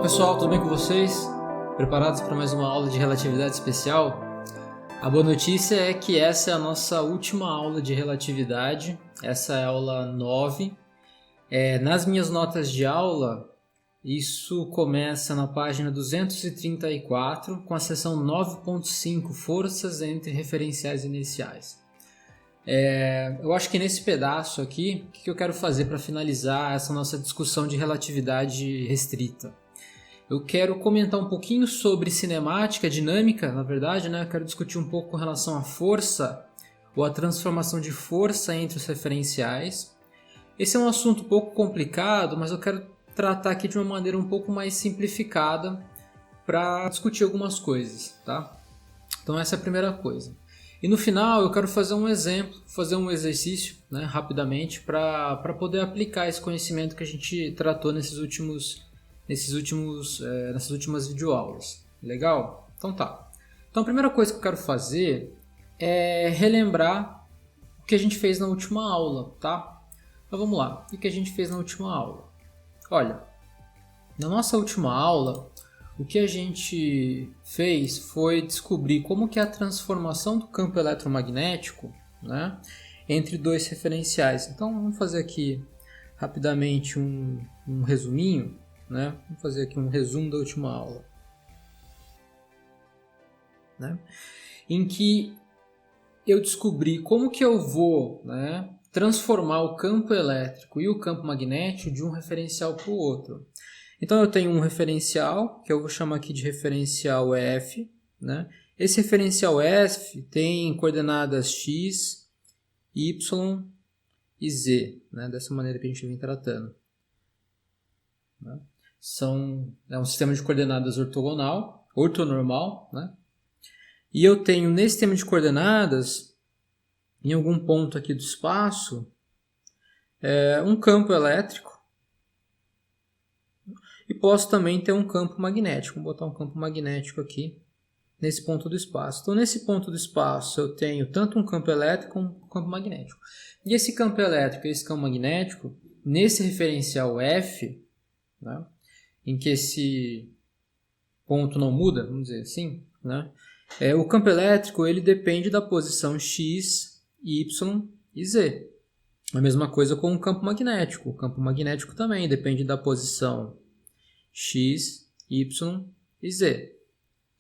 pessoal, tudo bem com vocês? Preparados para mais uma aula de relatividade especial? A boa notícia é que essa é a nossa última aula de relatividade, essa é a aula 9. Nas minhas notas de aula, isso começa na página 234, com a seção 9.5, Forças entre referenciais iniciais. Eu acho que nesse pedaço aqui, o que eu quero fazer para finalizar essa nossa discussão de relatividade restrita? Eu quero comentar um pouquinho sobre cinemática, dinâmica, na verdade, né? Eu quero discutir um pouco com relação à força, ou a transformação de força entre os referenciais. Esse é um assunto um pouco complicado, mas eu quero tratar aqui de uma maneira um pouco mais simplificada para discutir algumas coisas, tá? Então essa é a primeira coisa. E no final eu quero fazer um exemplo, fazer um exercício, né, rapidamente, para poder aplicar esse conhecimento que a gente tratou nessas últimas videoaulas. Legal? Então tá. Então a primeira coisa que eu quero fazer é relembrar o que a gente fez na última aula, tá? Então vamos lá. O que a gente fez na última aula? Olha, na nossa última aula, o que a gente fez foi descobrir como que é a transformação do campo eletromagnético, né, entre dois referenciais. Então vamos fazer aqui rapidamente um resuminho, né? Vamos fazer aqui um resumo da última aula, né, em que eu descobri como que eu vou, né, transformar o campo elétrico e o campo magnético de um referencial para o outro. Então eu tenho um referencial, que eu vou chamar aqui de referencial F, né? Esse referencial F tem coordenadas x, y e z, né? Dessa maneira que a gente vem tratando, né? É um sistema de coordenadas ortonormal, né? E eu tenho nesse sistema de coordenadas, em algum ponto aqui do espaço, um campo elétrico. E posso também ter um campo magnético. Vou botar um campo magnético aqui nesse ponto do espaço. Então, nesse ponto do espaço, eu tenho tanto um campo elétrico como um campo magnético. E esse campo elétrico e esse campo magnético, nesse referencial F, né, em que esse ponto não muda, vamos dizer assim, né, o campo elétrico ele depende da posição x, y e z. A mesma coisa com o campo magnético. O campo magnético também depende da posição x, y e z,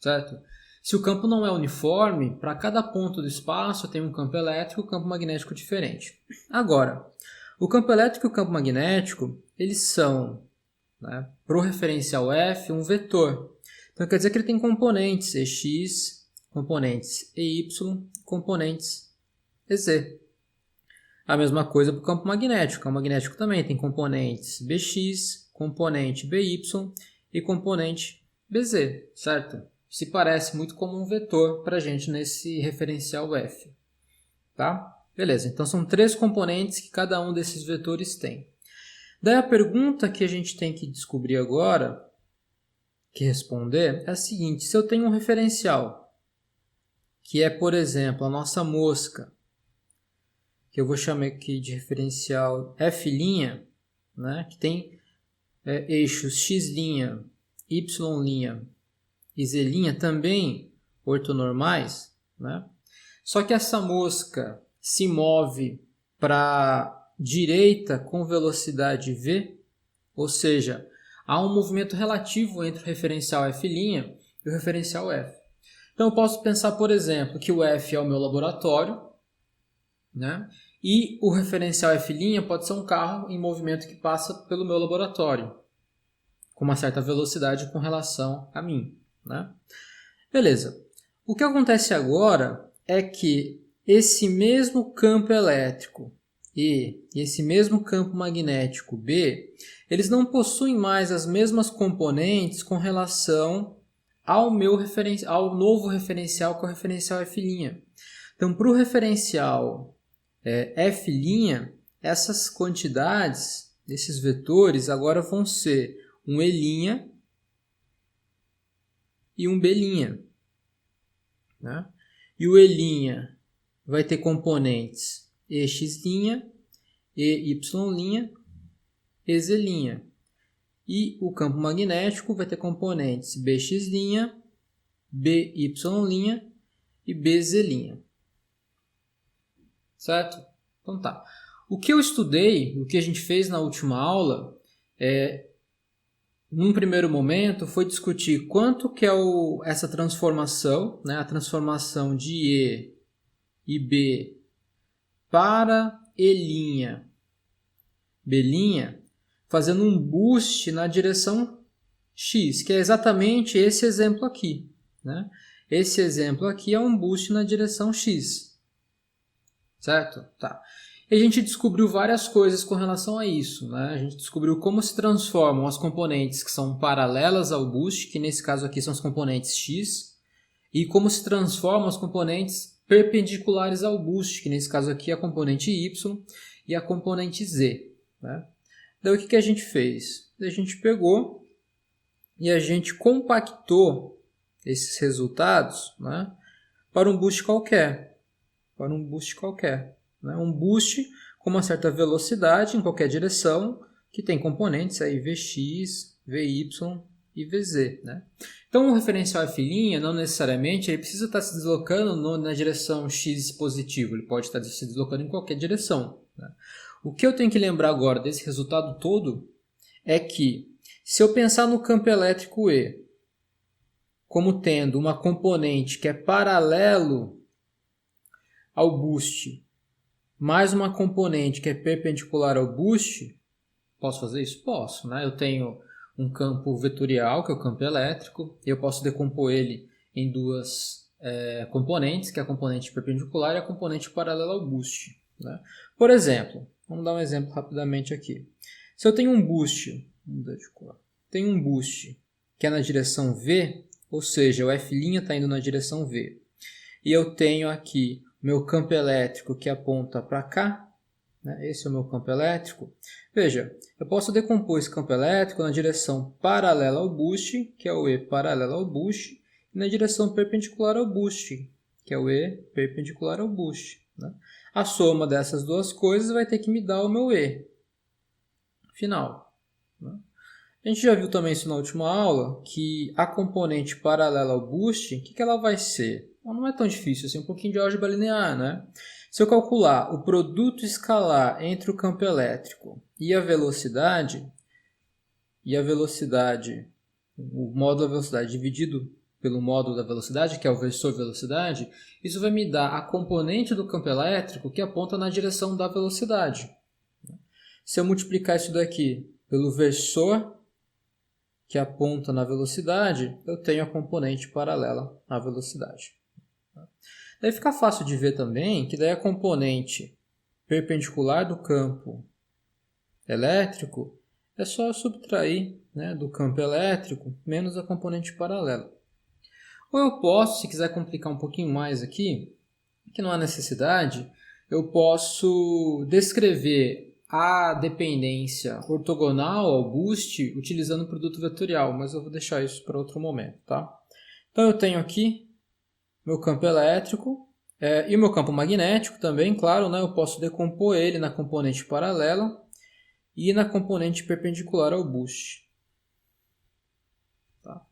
certo? Se o campo não é uniforme, para cada ponto do espaço tem um campo elétrico e um campo magnético diferente. Agora, o campo elétrico e o campo magnético, eles são, né, para o referencial F, um vetor. Então quer dizer que ele tem componentes EX, componentes EY, componentes EZ. A mesma coisa para o campo magnético. O campo magnético também tem componentes BX, componente BY e componente BZ, certo? Se parece muito como um vetor para a gente nesse referencial F, tá? Beleza, então são três componentes que cada um desses vetores tem. Daí a pergunta que a gente tem que descobrir agora, que responder, é a seguinte: se eu tenho um referencial, que é, por exemplo, a nossa mosca, que eu vou chamar aqui de referencial F', né, que tem eixos x', y' e z' também ortonormais, né? Só que essa mosca se move para a direita com velocidade v, ou seja, há um movimento relativo entre o referencial F' e o referencial F. Então eu posso pensar, por exemplo, que o F é o meu laboratório, né? E o referencial F' pode ser um carro em movimento que passa pelo meu laboratório, com uma certa velocidade com relação a mim, né? Beleza. O que acontece agora é que esse mesmo campo elétrico e esse mesmo campo magnético B, eles não possuem mais as mesmas componentes com relação ao novo referencial, que é o referencial F'. Então, para o referencial F', essas quantidades, esses vetores, agora vão ser um E' e um B', né? E o E' vai ter componentes EX', EY', EZ'. E o campo magnético vai ter componentes Bx', By' e Bz'. Certo? Então tá. O que eu estudei, o que a gente fez na última aula, num primeiro momento, foi discutir quanto que é essa transformação, né, a transformação de E e B para E', B', fazendo um boost na direção X, que é exatamente esse exemplo aqui. Né? Esse exemplo aqui é um boost na direção X. Certo? Tá. E a gente descobriu várias coisas com relação a isso. Né? A gente descobriu como se transformam as componentes que são paralelas ao boost, que nesse caso aqui são as componentes X, e como se transformam as componentes perpendiculares ao boost, que nesse caso aqui é a componente Y e a componente Z. Né? Daí o que a gente fez? A gente pegou e a gente compactou esses resultados, né, para um boost qualquer. Né? Um boost com uma certa velocidade em qualquer direção, que tem componentes aí Vx, Vy e Vz. Né? Então o referencial F', não necessariamente, ele precisa estar se deslocando na direção X positivo, ele pode estar se deslocando em qualquer direção. Né? O que eu tenho que lembrar agora desse resultado todo é que, se eu pensar no campo elétrico E como tendo uma componente que é paralelo ao boost, mais uma componente que é perpendicular ao boost, posso fazer isso? Posso. Né? Eu tenho um campo vetorial, que é o campo elétrico, e eu posso decompor ele em duas componentes, que é a componente perpendicular e a componente paralela ao boost. Né? Por exemplo, vamos dar um exemplo rapidamente aqui. Se eu tenho um boost, que é na direção V, ou seja, o F' está indo na direção V, e eu tenho aqui meu campo elétrico que aponta para cá, né? Esse é o meu campo elétrico. Veja, eu posso decompor esse campo elétrico na direção paralela ao boost, que é o E paralelo ao boost, e na direção perpendicular ao boost, que é o E perpendicular ao boost. Né? A soma dessas duas coisas vai ter que me dar o meu E final. Né? A gente já viu também isso na última aula, que a componente paralela ao boost, o que ela vai ser? Não é tão difícil, assim, um pouquinho de álgebra linear, né? Se eu calcular o produto escalar entre o campo elétrico e a velocidade, o módulo da velocidade dividido pelo módulo da velocidade, que é o versor velocidade, isso vai me dar a componente do campo elétrico que aponta na direção da velocidade. Se eu multiplicar isso daqui pelo versor que aponta na velocidade, eu tenho a componente paralela à velocidade. Daí fica fácil de ver também que daí a componente perpendicular do campo elétrico é só subtrair, né, do campo elétrico menos a componente paralela. Ou eu posso, se quiser complicar um pouquinho mais aqui, que não há necessidade, eu posso descrever a dependência ortogonal ao boost utilizando o produto vetorial, mas eu vou deixar isso para outro momento. Tá? Então eu tenho aqui meu campo elétrico e o meu campo magnético também, claro, né, eu posso decompor ele na componente paralela e na componente perpendicular ao boost. Tá?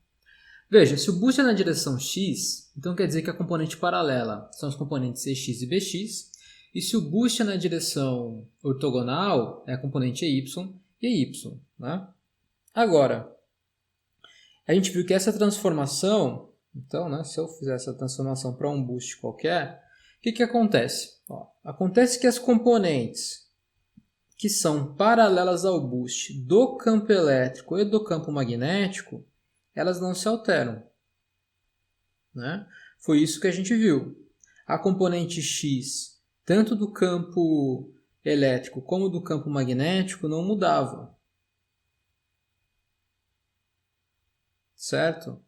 Veja, se o boost é na direção x, então quer dizer que a componente paralela são as componentes Ex e Bx, e se o boost é na direção ortogonal, é a componente EY e EY. Né? Agora, a gente viu que essa transformação, então, né, se eu fizer essa transformação para um boost qualquer, o que acontece? Acontece que as componentes que são paralelas ao boost do campo elétrico e do campo magnético, elas não se alteram. Né? Foi isso que a gente viu. A componente X, tanto do campo elétrico como do campo magnético, não mudava. Certo?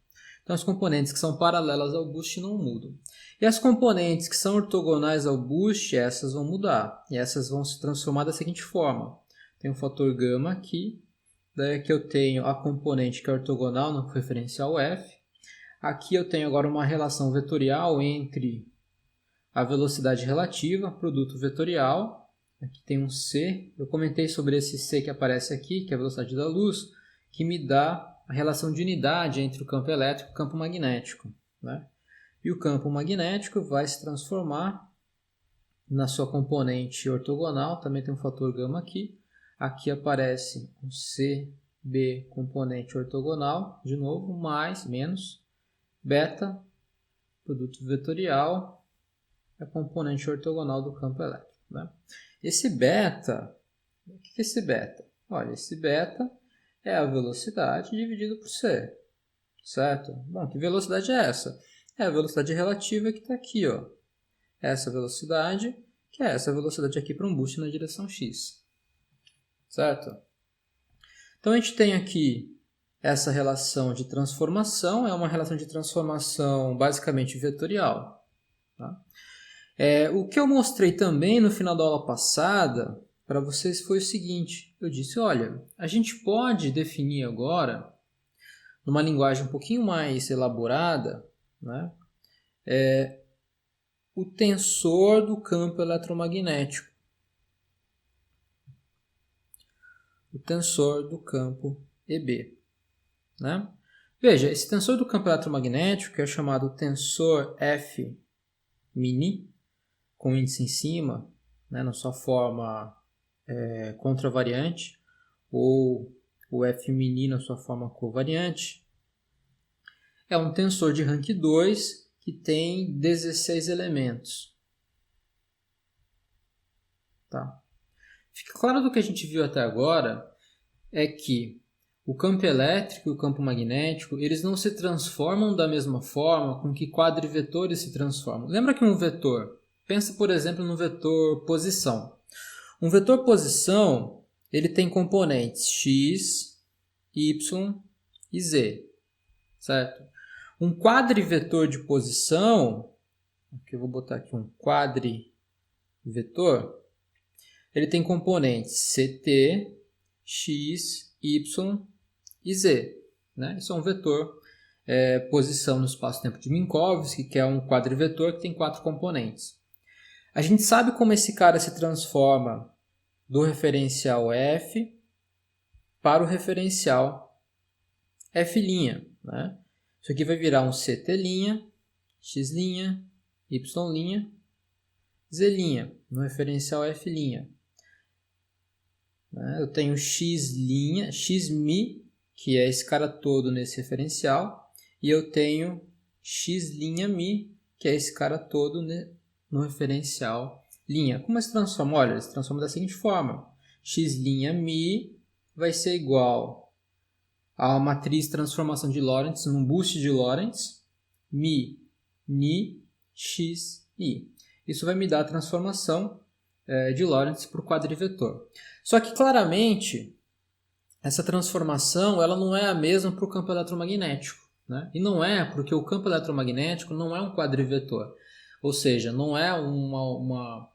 Então, as componentes que são paralelas ao boost não mudam. E as componentes que são ortogonais ao boost, essas vão mudar. E essas vão se transformar da seguinte forma. Tem um fator gama aqui. Daí aqui eu tenho a componente que é ortogonal no referencial F. Aqui eu tenho agora uma relação vetorial entre a velocidade relativa, produto vetorial. Aqui tem um C. Eu comentei sobre esse C que aparece aqui, que é a velocidade da luz. que me dá a relação de unidade entre o campo elétrico e o campo magnético, né? E o campo magnético vai se transformar na sua componente ortogonal, também tem um fator gama aqui. Aqui aparece um CB componente ortogonal, de novo, mais, menos, beta, produto vetorial, a componente ortogonal do campo elétrico, né? Esse beta, o que é esse beta? Olha, esse beta é a velocidade dividido por C, certo? Bom, que velocidade é essa? É a velocidade relativa que está aqui, ó. Essa velocidade, que é essa velocidade aqui para um boost na direção x, certo? Então a gente tem aqui essa relação de transformação, é uma relação de transformação basicamente vetorial, tá? O que eu mostrei também no final da aula passada para vocês foi o seguinte, eu disse, olha, a gente pode definir agora, numa linguagem um pouquinho mais elaborada, né, o tensor do campo eletromagnético. O tensor do campo EB, né? Veja, esse tensor do campo eletromagnético, que é chamado tensor F mini, com índice em cima, né, na sua forma contravariante, ou o F mini na sua forma covariante, é um tensor de rank 2 que tem 16 elementos. Tá? Fica claro do que a gente viu até agora é que o campo elétrico e o campo magnético, eles não se transformam da mesma forma com que quadrivetores se transformam. Lembra que um vetor, pensa por exemplo no vetor posição. Um vetor posição, ele tem componentes x, y e z, certo? Um quadrivetor de posição, aqui eu vou botar aqui um quadrivetor, ele tem componentes ct, x, y e z, né? Isso é um vetor posição no espaço-tempo de Minkowski, que é um quadrivetor que tem 4 componentes. A gente sabe como esse cara se transforma do referencial f para o referencial f', né? Isso aqui vai virar um ct', x', y', z' no referencial f'. Eu tenho x'mi, que é esse cara todo nesse referencial, e eu tenho x'mi, que é esse cara todo no referencial linha. Como se transforma? Olha, ele se transforma da seguinte forma. X'mi vai ser igual a matriz de transformação de Lorentz num boost de Lorentz, mi, ni, x, i. Isso vai me dar a transformação de Lorentz para o quadrivetor. Só que claramente essa transformação ela não é a mesma para o campo eletromagnético, né? E não é porque o campo eletromagnético não é um quadrivetor, ou seja, não é uma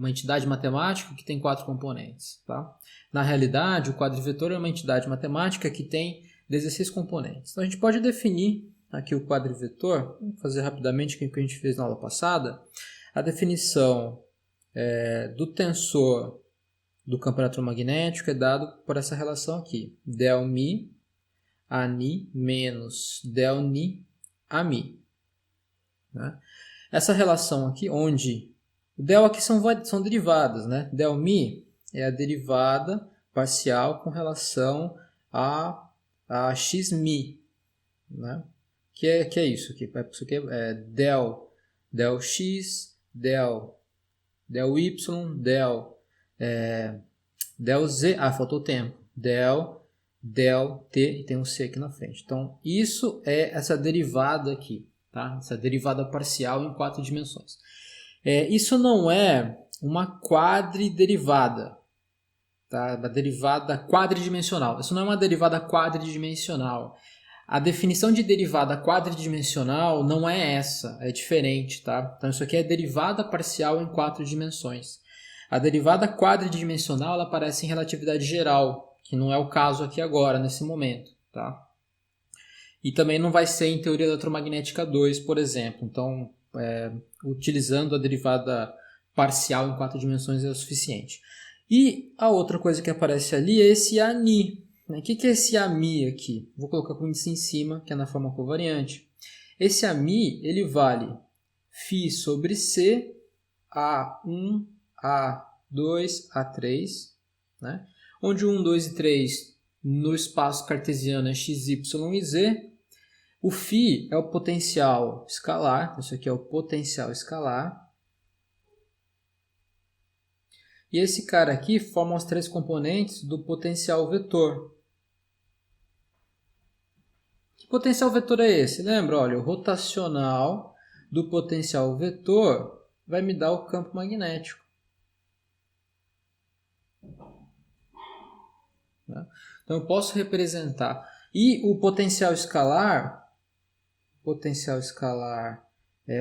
entidade matemática que tem 4 componentes, tá? Na realidade, o quadrivetor é uma entidade matemática que tem 16 componentes. Então a gente pode definir aqui o quadrivetor, vamos fazer rapidamente o que a gente fez na aula passada, a definição do tensor do campo eletromagnético é dado por essa relação aqui, del mi a ni menos del ni a mi, né? Essa relação aqui, onde o del aqui são derivadas, né? Del mi é a derivada parcial com relação a x'mi, né? Que é isso aqui, isso aqui é del x, del y, del z, faltou tempo, del t, e tem um c aqui na frente. Então, isso é essa derivada aqui, tá? Essa derivada parcial em 4 dimensões. Isso não é uma quadriderivada, tá? Uma derivada quadridimensional. Isso não é uma derivada quadridimensional. A definição de derivada quadridimensional não é essa, é diferente, tá? Então isso aqui é derivada parcial em 4 dimensões. A derivada quadridimensional ela aparece em relatividade geral, que não é o caso aqui agora, nesse momento, tá? E também não vai ser em teoria eletromagnética 2, por exemplo. Então, utilizando a derivada parcial em 4 dimensões é o suficiente. E a outra coisa que aparece ali é esse ani. O que é esse AMI aqui? Vou colocar com o índice em cima, que é na forma covariante. Esse AMI, ele vale φ sobre C, A1, A2, A3, né? Onde 1, 2 e 3 no espaço cartesiano é x, y e z. O φ é o potencial escalar, isso aqui é o potencial escalar. E esse cara aqui forma os três componentes do potencial vetor. Que potencial vetor é esse? Lembra? Olha, o rotacional do potencial vetor vai me dar o campo magnético. Então eu posso representar. E o potencial escalar,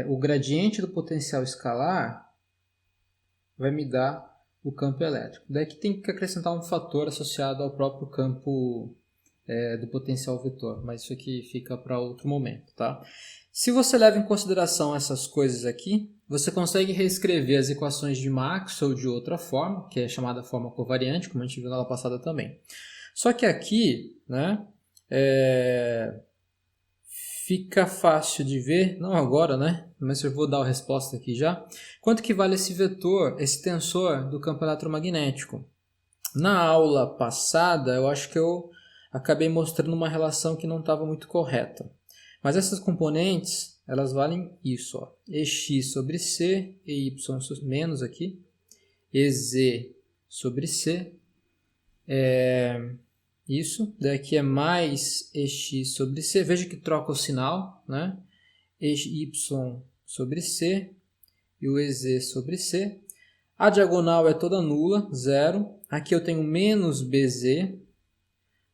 o gradiente do potencial escalar vai me dar o campo elétrico. Daí que tem que acrescentar um fator associado ao próprio campo do potencial vetor, mas isso aqui fica para outro momento, tá? Se você leva em consideração essas coisas aqui, você consegue reescrever as equações de Maxwell de outra forma, que é chamada forma covariante, como a gente viu na aula passada também. Só que aqui, né, fica fácil de ver, não agora, né, mas eu vou dar a resposta aqui já. Quanto que vale esse vetor, esse tensor do campo eletromagnético? Na aula passada, eu acho que eu acabei mostrando uma relação que não estava muito correta. Mas essas componentes, elas valem isso, ó. EX sobre C, EY menos aqui, EZ sobre C, isso, daqui é mais EX sobre C, veja que troca o sinal, né? EY sobre C e o EZ sobre C. A diagonal é toda nula, zero. Aqui eu tenho menos BZ,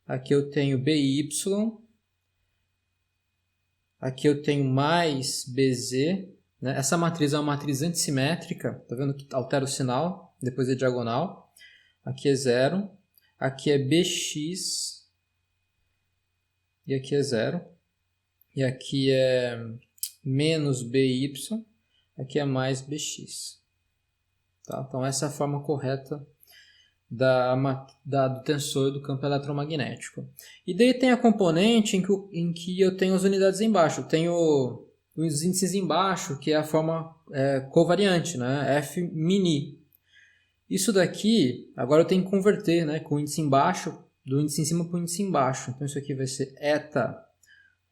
aqui eu tenho BY, aqui eu tenho mais BZ. Né? Essa matriz é uma matriz antissimétrica, tá vendo que altera o sinal, depois é diagonal. Aqui é zero, aqui é BX, e aqui é zero. E aqui é menos BY, aqui é mais BX. Tá? Então essa é a forma correta do tensor do campo eletromagnético. E daí tem a componente em que eu tenho as unidades embaixo. Eu tenho os índices embaixo, que é a forma covariante, né? F mini. Isso daqui, agora eu tenho que converter, né? Com o índice embaixo, do índice em cima para o índice embaixo. Então isso aqui vai ser eta.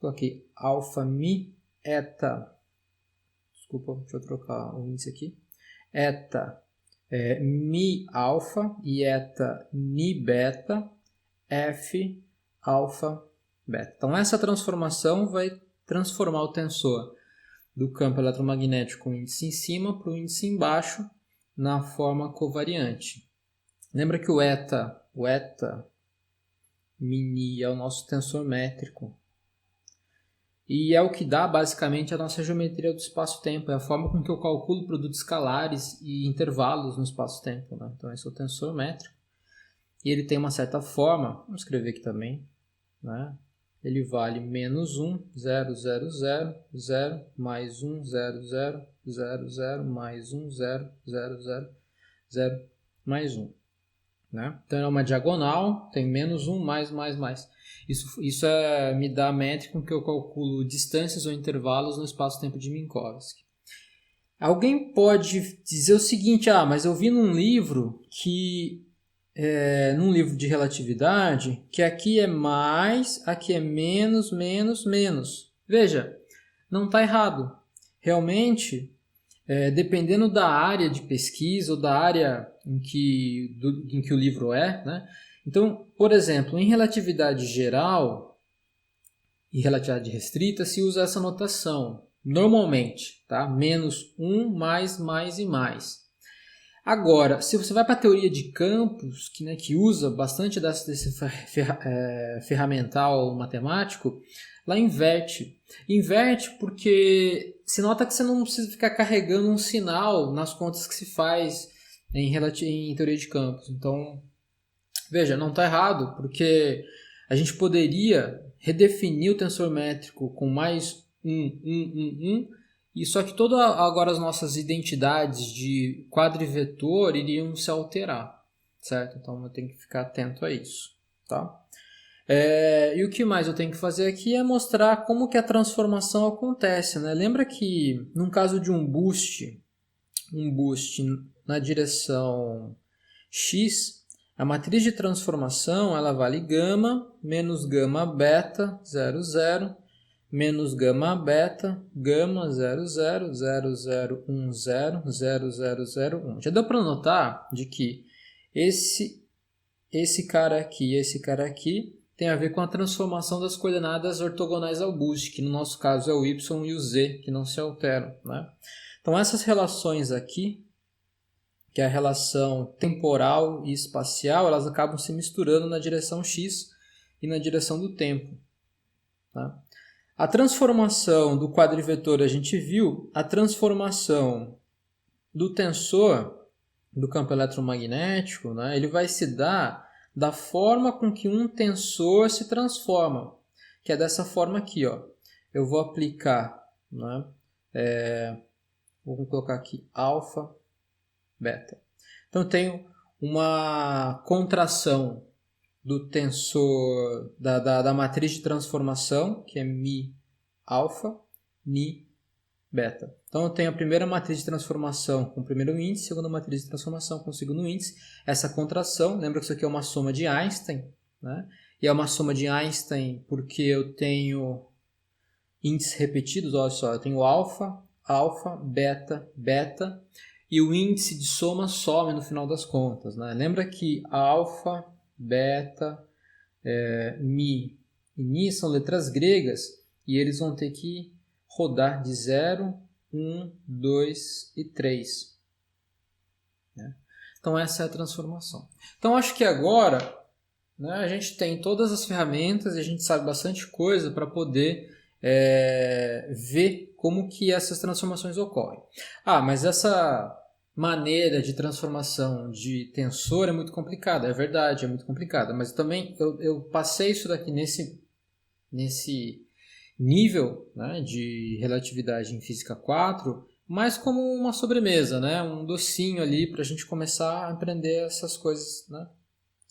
Coloquei alfa mi eta. Desculpa, deixa eu trocar o índice aqui. Eta mi alfa e eta mi beta, f alfa beta. Então essa transformação vai transformar o tensor do campo eletromagnético com o índice em cima para o índice embaixo na forma covariante. Lembra que o eta mini é o nosso tensor métrico. E é o que dá basicamente a nossa geometria do espaço-tempo, é a forma com que eu calculo produtos escalares e intervalos no espaço-tempo. Né? Então esse é o tensor métrico. E ele tem uma certa forma, vamos escrever aqui também, né? Ele vale menos 1, 0, 0, 0, 0, mais 1, 0, 0, 0, 0, mais 1, 0, 0, 0, 0, mais 1. Né? Então é uma diagonal, tem menos 1, mais. Isso me dá a métrica com que eu calculo distâncias ou intervalos no espaço-tempo de Minkowski. Alguém pode dizer o seguinte, mas eu vi num livro num livro de relatividade, que aqui é mais, aqui é menos. Veja, não está errado. Realmente, dependendo da área de pesquisa ou da área em que o livro é, né? Então, por exemplo, em relatividade geral e relatividade restrita se usa essa notação, normalmente, tá? Menos 1, mais e mais. Agora, se você vai para a teoria de campos, que usa bastante desse ferramental matemático, lá inverte. Inverte porque se nota que você não precisa ficar carregando um sinal nas contas que se faz em teoria de campos. Então, veja, não está errado, porque a gente poderia redefinir o tensor métrico com mais 1, e só que agora as nossas identidades de quadrivetor iriam se alterar, certo? Então eu tenho que ficar atento a isso, tá? E o que mais eu tenho que fazer aqui é mostrar como que a transformação acontece, né? Lembra que, no caso de um boost na direção x, a matriz de transformação ela vale gama menos gama beta 0, 0, menos gama beta, gama 0, 0, 0, 0, 1, 0, 0, 0, 0, 1. Já deu para notar de que esse cara aqui e esse cara aqui tem a ver com a transformação das coordenadas ortogonais ao boost, que no nosso caso é o y e o z, que não se alteram, né? Então essas relações aqui, que é a relação temporal e espacial, elas acabam se misturando na direção x e na direção do tempo, tá? A transformação do quadrivetor a gente viu, a transformação do tensor do campo eletromagnético, né, ele vai se dar da forma com que um tensor se transforma, que é dessa forma aqui, ó. Eu vou aplicar, né, vou colocar aqui alfa, beta. Então eu tenho uma contração do tensor da matriz de transformação, que é mi alfa, ni beta. Então eu tenho a primeira matriz de transformação com o primeiro índice, a segunda matriz de transformação com o segundo índice. Essa contração, lembra que isso aqui é uma soma de Einstein, né? E é uma soma de Einstein porque eu tenho índices repetidos, olha só, eu tenho alfa, alfa, beta, beta, e o índice de soma some no final das contas, né? Lembra que alfa, beta, mi e ni são letras gregas e eles vão ter que rodar de 0, 1, 2 e 3. Né? Então essa é a transformação. Então acho que agora, né, a gente tem todas as ferramentas e a gente sabe bastante coisa para poder ver como que essas transformações ocorrem. Mas essa maneira de transformação de tensor é muito complicada, é verdade, é muito complicada, mas também eu passei isso daqui nesse nível, né, de relatividade em física 4, mas como uma sobremesa, né, um docinho ali para a gente começar a aprender essas coisas, né?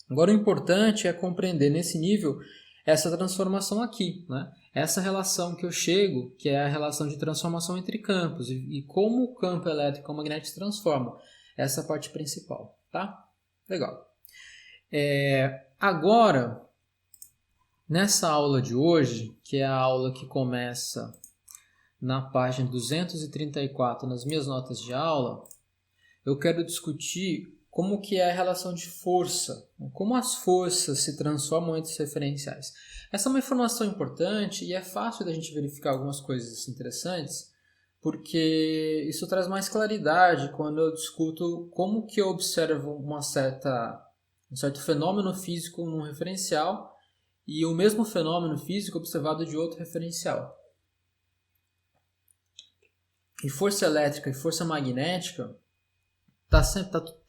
Agora o importante é compreender nesse nível essa transformação aqui, né? Essa relação que eu chego, que é a relação de transformação entre campos e como o campo elétrico e o magnético se transformam. Essa é a parte principal, tá? Legal. Agora, nessa aula de hoje, que é a aula que começa na página 234 nas minhas notas de aula, eu quero discutir como que é a relação de força, como as forças se transformam entre os referenciais. Essa é uma informação importante e é fácil da gente verificar algumas coisas interessantes, porque isso traz mais claridade quando eu discuto como que eu observo um certo fenômeno físico num referencial e o mesmo fenômeno físico observado de outro referencial. E força elétrica e força magnética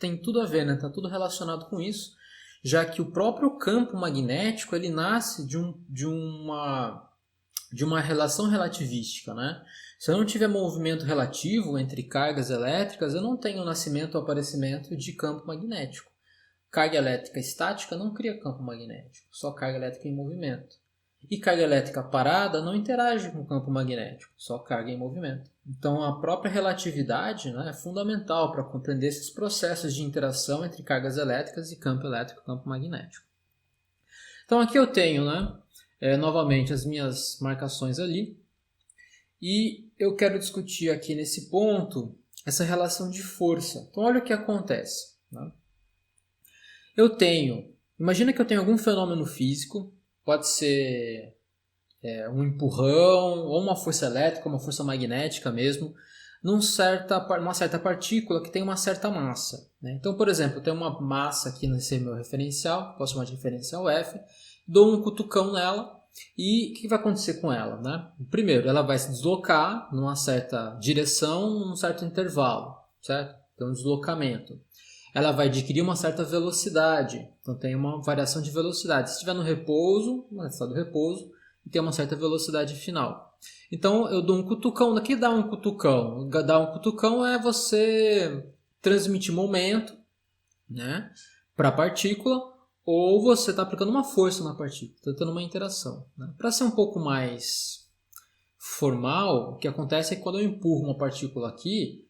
tem tudo a ver, né? Tá tudo relacionado com isso, já que o próprio campo magnético ele nasce de uma relação relativística, né? Se eu não tiver movimento relativo entre cargas elétricas, eu não tenho o nascimento ou aparecimento de campo magnético. Carga elétrica estática não cria campo magnético, só carga elétrica em movimento. E carga elétrica parada não interage com o campo magnético, só carga em movimento. Então a própria relatividade, né, é fundamental para compreender esses processos de interação entre cargas elétricas e campo elétrico e campo magnético. Então aqui eu tenho, né, novamente as minhas marcações ali e eu quero discutir aqui nesse ponto essa relação de força. Então olha o que acontece, né? Imagina que eu tenho algum fenômeno físico, pode ser um empurrão, ou uma força elétrica, uma força magnética mesmo, numa certa partícula que tem uma certa massa, né? Então, por exemplo, eu tenho uma massa aqui nesse meu referencial, posso chamar de referencial F, dou um cutucão nela e o que vai acontecer com ela, né? Primeiro, ela vai se deslocar numa certa direção, num certo intervalo, certo? Então, um deslocamento. Ela vai adquirir uma certa velocidade, então tem uma variação de velocidade. Se estiver no repouso, no estado de repouso, tem uma certa velocidade final. Então eu dou um cutucão. O que dá um cutucão? Dar um cutucão é você transmitir momento, né, para a partícula ou você está aplicando uma força na partícula, está tendo uma interação. Né? Para ser um pouco mais formal, o que acontece é que quando eu empurro uma partícula aqui,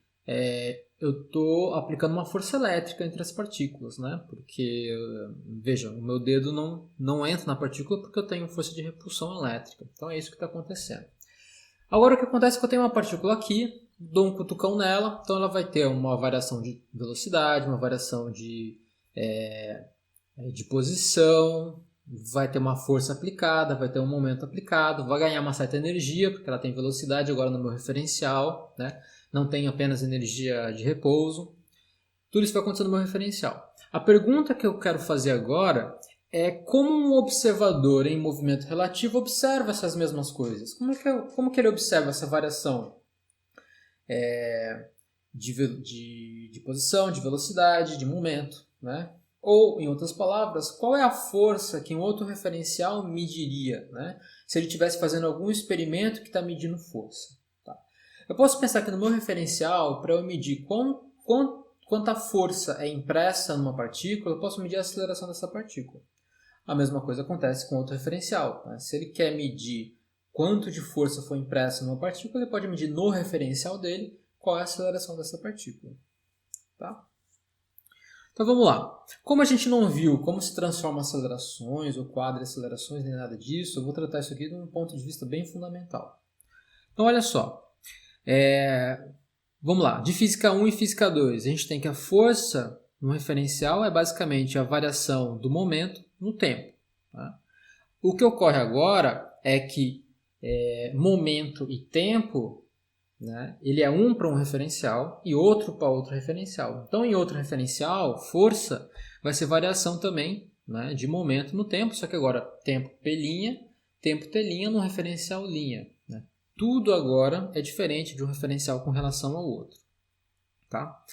eu estou aplicando uma força elétrica entre as partículas, né? Porque, veja, o meu dedo não entra na partícula porque eu tenho força de repulsão elétrica. Então é isso que está acontecendo. Agora o que acontece é que eu tenho uma partícula aqui, dou um cutucão nela, então ela vai ter uma variação de velocidade, uma variação de posição, vai ter uma força aplicada, vai ter um momento aplicado, vai ganhar uma certa energia, porque ela tem velocidade agora no meu referencial, né? Não tem apenas energia de repouso. Tudo isso vai acontecer no meu referencial. A pergunta que eu quero fazer agora é como um observador em movimento relativo observa essas mesmas coisas. Como que ele observa essa variação de posição, de velocidade, de momento, né? Ou, em outras palavras, qual é a força que um outro referencial mediria, né? Se ele estivesse fazendo algum experimento que está medindo força. Tá? Eu posso pensar que no meu referencial, para eu medir quanta força é impressa numa partícula, eu posso medir a aceleração dessa partícula. A mesma coisa acontece com outro referencial. Né? Se ele quer medir quanto de força foi impressa numa partícula, ele pode medir no referencial dele qual é a aceleração dessa partícula. Tá? Então vamos lá. Como a gente não viu como se transforma acelerações ou quadriacelerações nem nada disso, eu vou tratar isso aqui de um ponto de vista bem fundamental. Então olha só. Vamos lá. De física 1 e física 2, a gente tem que a força no referencial é basicamente a variação do momento no tempo. Tá? O que ocorre agora é que momento e tempo, né, ele é um para um referencial e outro para outro referencial. Então, em outro referencial, força vai ser variação também, né, de momento no tempo, só que agora tempo P', tempo T' no referencial linha. Né? Tudo agora é diferente de um referencial com relação ao outro. Tá?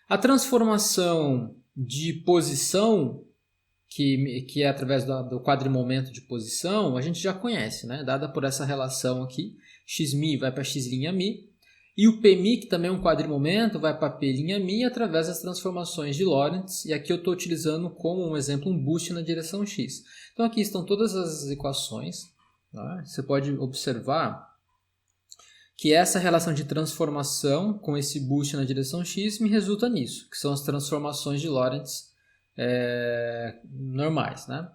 A transformação de posição, que é através do quadrimomento de posição, a gente já conhece, né? Dada por essa relação aqui, x'mi vai para x'mi, e o Pmi, que também é um quadrimomento, vai para P'mi através das transformações de Lorentz, e aqui eu estou utilizando como um exemplo um boost na direção x. Então aqui estão todas as equações, tá? Você pode observar que essa relação de transformação com esse boost na direção x me resulta nisso, que são as transformações de Lorentz normais. Né?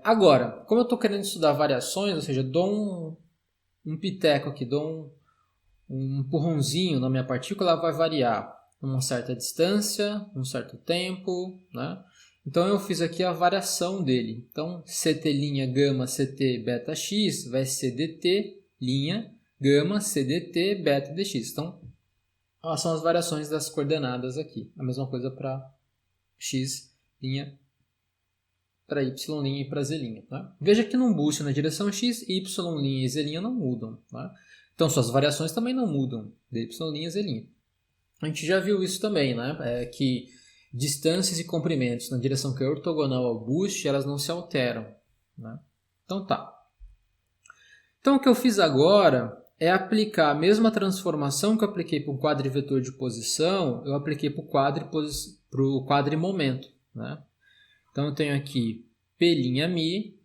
Agora, como eu estou querendo estudar variações, ou seja, dou um piteco aqui, dou um empurrãozinho na minha partícula, ela vai variar uma certa distância, um certo tempo, né? Então eu fiz aqui a variação dele. Então CT' gama CT beta x vai ser dt' gama CDT beta dx. Então são as variações das coordenadas aqui. A mesma coisa para x', para y' e para z'. Tá? Veja que num boost na direção x, y' e z' não mudam. Tá? Então suas variações também não mudam, de y' e z'. A gente já viu isso também, né? Que distâncias e comprimentos na direção que é ortogonal ao boost, elas não se alteram. Né? Então tá. Então o que eu fiz agora é aplicar a mesma transformação que eu apliquei para o quadrivetor de posição, eu apliquei para o quadrimomento. Né? Então eu tenho aqui P'mi,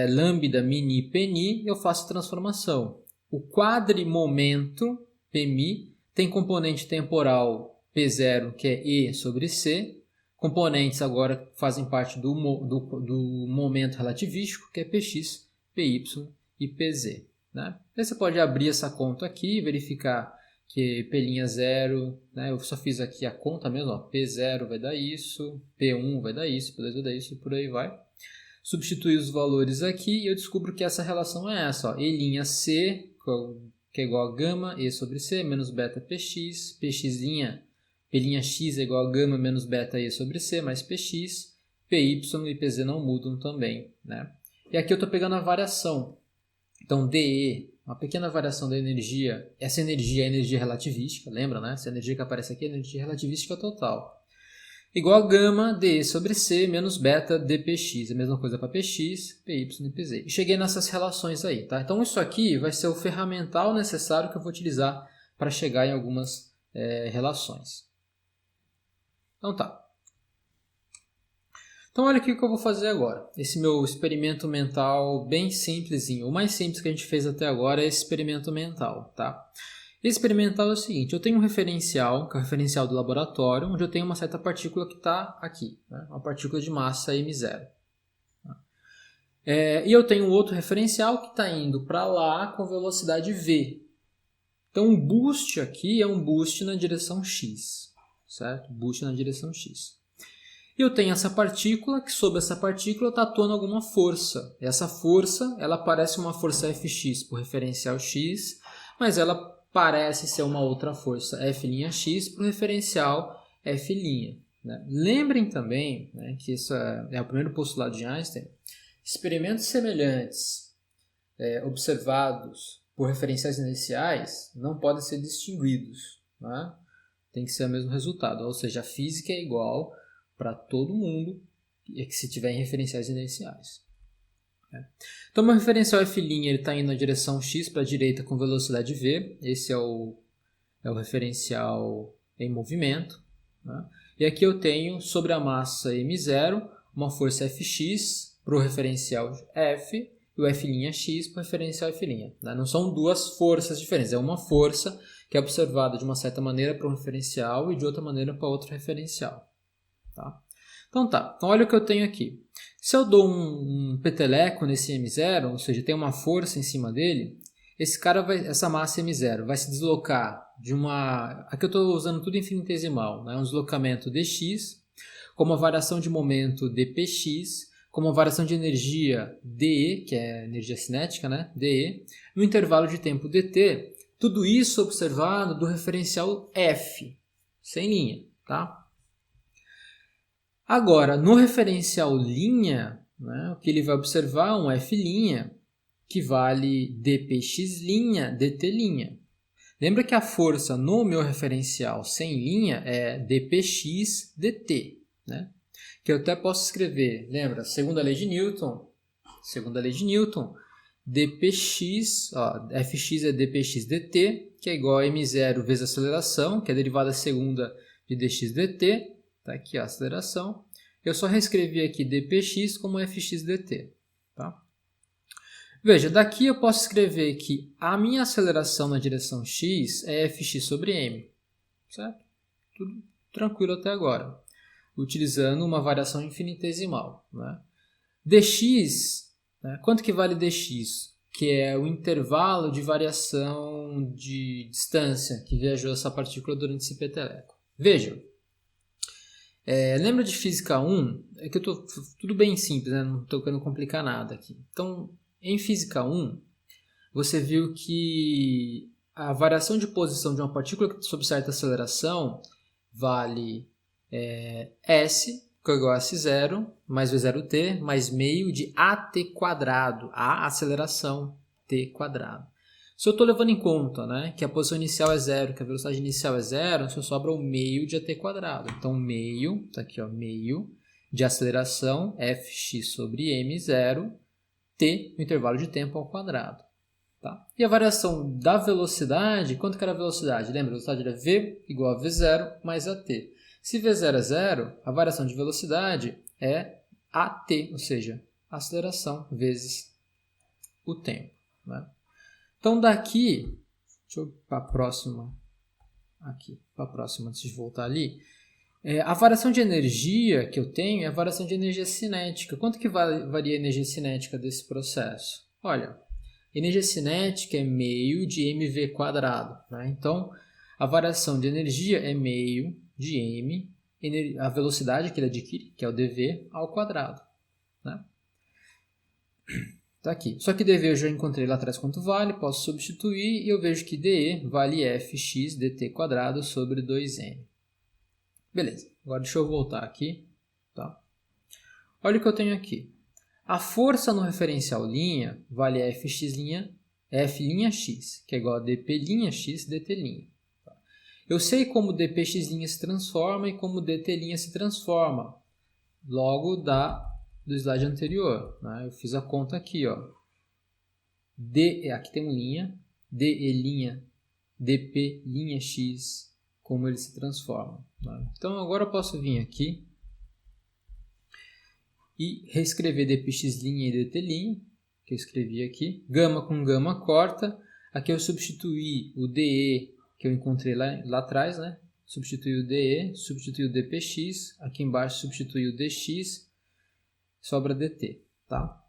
lambda mini Pni, eu faço a transformação. O quadrimomento Pmi tem componente temporal P0, que é E sobre C. Componentes agora fazem parte do momento relativístico, que é Px, Py e Pz. Né? Aí você pode abrir essa conta aqui e verificar que P'0, né? Eu só fiz aqui a conta mesmo, ó, P0 vai dar isso, P1 vai dar isso, P2 vai dar isso e por aí vai. Substituir os valores aqui e eu descubro que essa relação é essa, ó, E'(C), que é igual a gama E sobre C, menos beta Px, P'x é igual a gama menos beta E sobre C, mais Px, Py e Pz não mudam também. Né? E aqui eu estou pegando a variação. Então, dE, uma pequena variação da energia, essa energia é energia relativística, lembra, né? Essa energia que aparece aqui é energia relativística total. Igual a gama dE sobre C menos beta dPx, a mesma coisa para Px, Py e Pz. E cheguei nessas relações aí, tá? Então, isso aqui vai ser o ferramental necessário que eu vou utilizar para chegar em algumas relações. Então, tá. Então olha o que eu vou fazer agora. Esse meu experimento mental bem simplesinho. O mais simples que a gente fez até agora é esse experimento mental, tá? Esse experimental é o seguinte, eu tenho um referencial, que é o referencial do laboratório, onde eu tenho uma certa partícula que está aqui, né? Uma partícula de massa m0. E eu tenho outro referencial que está indo para lá com velocidade v. Então o boost aqui é um boost na direção x, certo? Boost na direção x. E eu tenho essa partícula, que sobre essa partícula está atuando alguma força. Essa força, ela parece uma força Fx por referencial x, mas ela parece ser uma outra força F'x por referencial F'. Né? Lembrem também, né, que isso é o primeiro postulado de Einstein, experimentos semelhantes observados por referenciais inerciais não podem ser distinguidos. Né? Tem que ser o mesmo resultado, ou seja, a física é igual para todo mundo se tiver em referenciais inerciais. Então, meu referencial F' está indo na direção x para a direita com velocidade v. Esse é o referencial em movimento. Né? E aqui eu tenho sobre a massa m0 uma força Fx para o referencial F e o F'x para o referencial F'. Né? Não são duas forças diferentes, é uma força que é observada de uma certa maneira para um referencial e de outra maneira para outro referencial. Tá? Então olha o que eu tenho aqui. Se eu dou um peteleco nesse M0, ou seja, tem uma força em cima dele, essa massa M0 vai se deslocar de uma... Aqui eu estou usando tudo infinitesimal, né? Um deslocamento dx, com uma variação de momento dpx, com uma variação de energia dE, que é energia cinética, né? dE, no intervalo de tempo dt, tudo isso observado do referencial F, sem linha, tá? Agora, no referencial linha, né, o que ele vai observar é um F' que vale dpx', dt'. Lembra que a força no meu referencial sem linha é dpx, dt. Né? Que eu até posso escrever, lembra? Segunda lei de Newton, dpx, fx é dpx dt, que é igual a m0 vezes a aceleração, que é a derivada segunda de dx dt. Tá aqui a aceleração. Eu só reescrevi aqui dpx como fx dt. Tá? Veja, daqui eu posso escrever que a minha aceleração na direção x é fx sobre m. Certo? Tudo tranquilo até agora. Utilizando uma variação infinitesimal. Né? dx, né? Quanto que vale dx? Que é o intervalo de variação de distância que viajou essa partícula durante esse peteleco. Vejam. Lembra de Física 1? É que eu tô tudo bem simples, né? Não estou querendo complicar nada aqui. Então, em Física 1, você viu que a variação de posição de uma partícula sob certa aceleração vale S, que é igual a S0, mais V0t, mais meio de AT quadrado, a aceleração t quadrado. Se eu estou levando em conta, né, que a posição inicial é zero, que a velocidade inicial é zero, só sobra o meio de AT quadrado. Então, meio, tá aqui, ó, meio de aceleração Fx sobre m0, t no intervalo de tempo ao quadrado. Tá? E a variação da velocidade, quanto que era a velocidade? Lembra, a velocidade era v igual a v0 mais at. Se v0 é zero, a variação de velocidade é at, ou seja, a aceleração vezes o tempo. Né? Então, daqui, deixa eu ir para a próxima, aqui, para a próxima, antes de voltar ali. A variação de energia que eu tenho é a variação de energia cinética. Quanto que varia a energia cinética desse processo? Olha, energia cinética é meio de mv quadrado. Né? Então, a variação de energia é meio de m, a velocidade que ele adquire, que é o dv, ao quadrado. Né? Tá aqui. Só que dv eu já encontrei lá atrás quanto vale, posso substituir e eu vejo que dE vale fx dt quadrado sobre 2m. Beleza, agora deixa eu voltar aqui. Tá? Olha o que eu tenho aqui. A força no referencial linha vale fx', f'x, que é igual a dp'x dt'. Tá? Eu sei como dpx' se transforma e como dt' se transforma. Logo do slide anterior. Né? Eu fiz a conta aqui. Ó. Aqui tem uma linha. DE', dp'x, como ele se transforma. Né? Então agora eu posso vir aqui e reescrever dpx' e dt', que eu escrevi aqui, gama com gama corta, aqui eu substituí o DE que eu encontrei lá atrás, né? Substituí o DE, substituí o dpx, aqui embaixo substituí o dx, sobra dt, tá?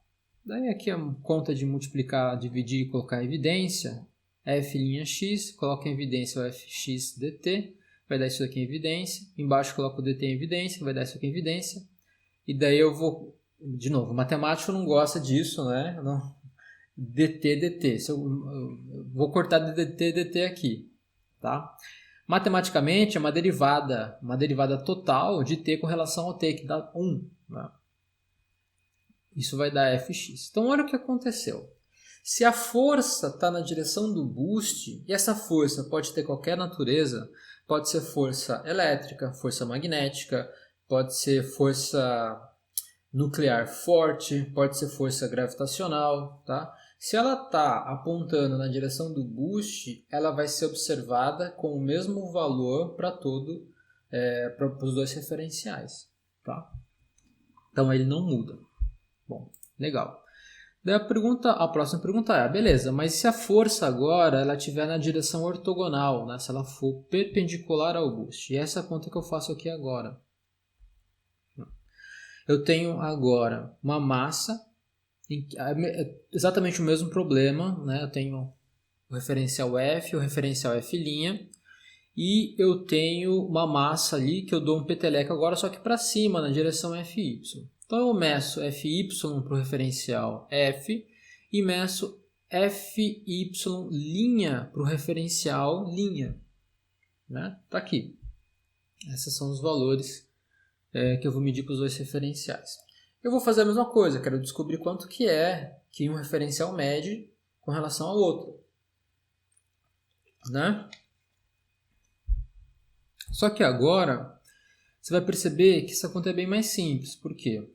Daí aqui a conta de multiplicar, dividir e colocar em evidência, f'x, coloco em evidência o fx dt, vai dar isso aqui em evidência, embaixo coloco o dt em evidência, vai dar isso aqui em evidência, e daí eu vou, de novo, o matemático não gosta disso, né? Não, dt. Eu vou cortar dt aqui, tá? Matematicamente é uma derivada total de t com relação ao t, que dá 1, né? Isso vai dar fx. Então olha o que aconteceu. Se a força está na direção do boost, e essa força pode ter qualquer natureza, pode ser força elétrica, força magnética, pode ser força nuclear forte, pode ser força gravitacional, tá? Se ela está apontando na direção do boost, ela vai ser observada com o mesmo valor para os dois referenciais, tá? Então ele não muda. Bom, legal. Daí a próxima pergunta é, beleza, mas se a força agora ela estiver na direção ortogonal, né? Se ela for perpendicular ao boost, e essa é a conta que eu faço aqui agora. Eu tenho agora uma massa, exatamente o mesmo problema, né? Eu tenho o referencial F, o referencial F', e eu tenho uma massa ali que eu dou um peteleco agora, só que para cima, na direção FY. Então eu meço FY para o referencial F e meço FY' para o referencial linha. Né? Tá aqui. Esses são os valores que eu vou medir para os dois referenciais. Eu vou fazer a mesma coisa, quero descobrir quanto que é que um referencial mede com relação ao outro. Né? Só que agora você vai perceber que essa conta é bem mais simples. Por quê?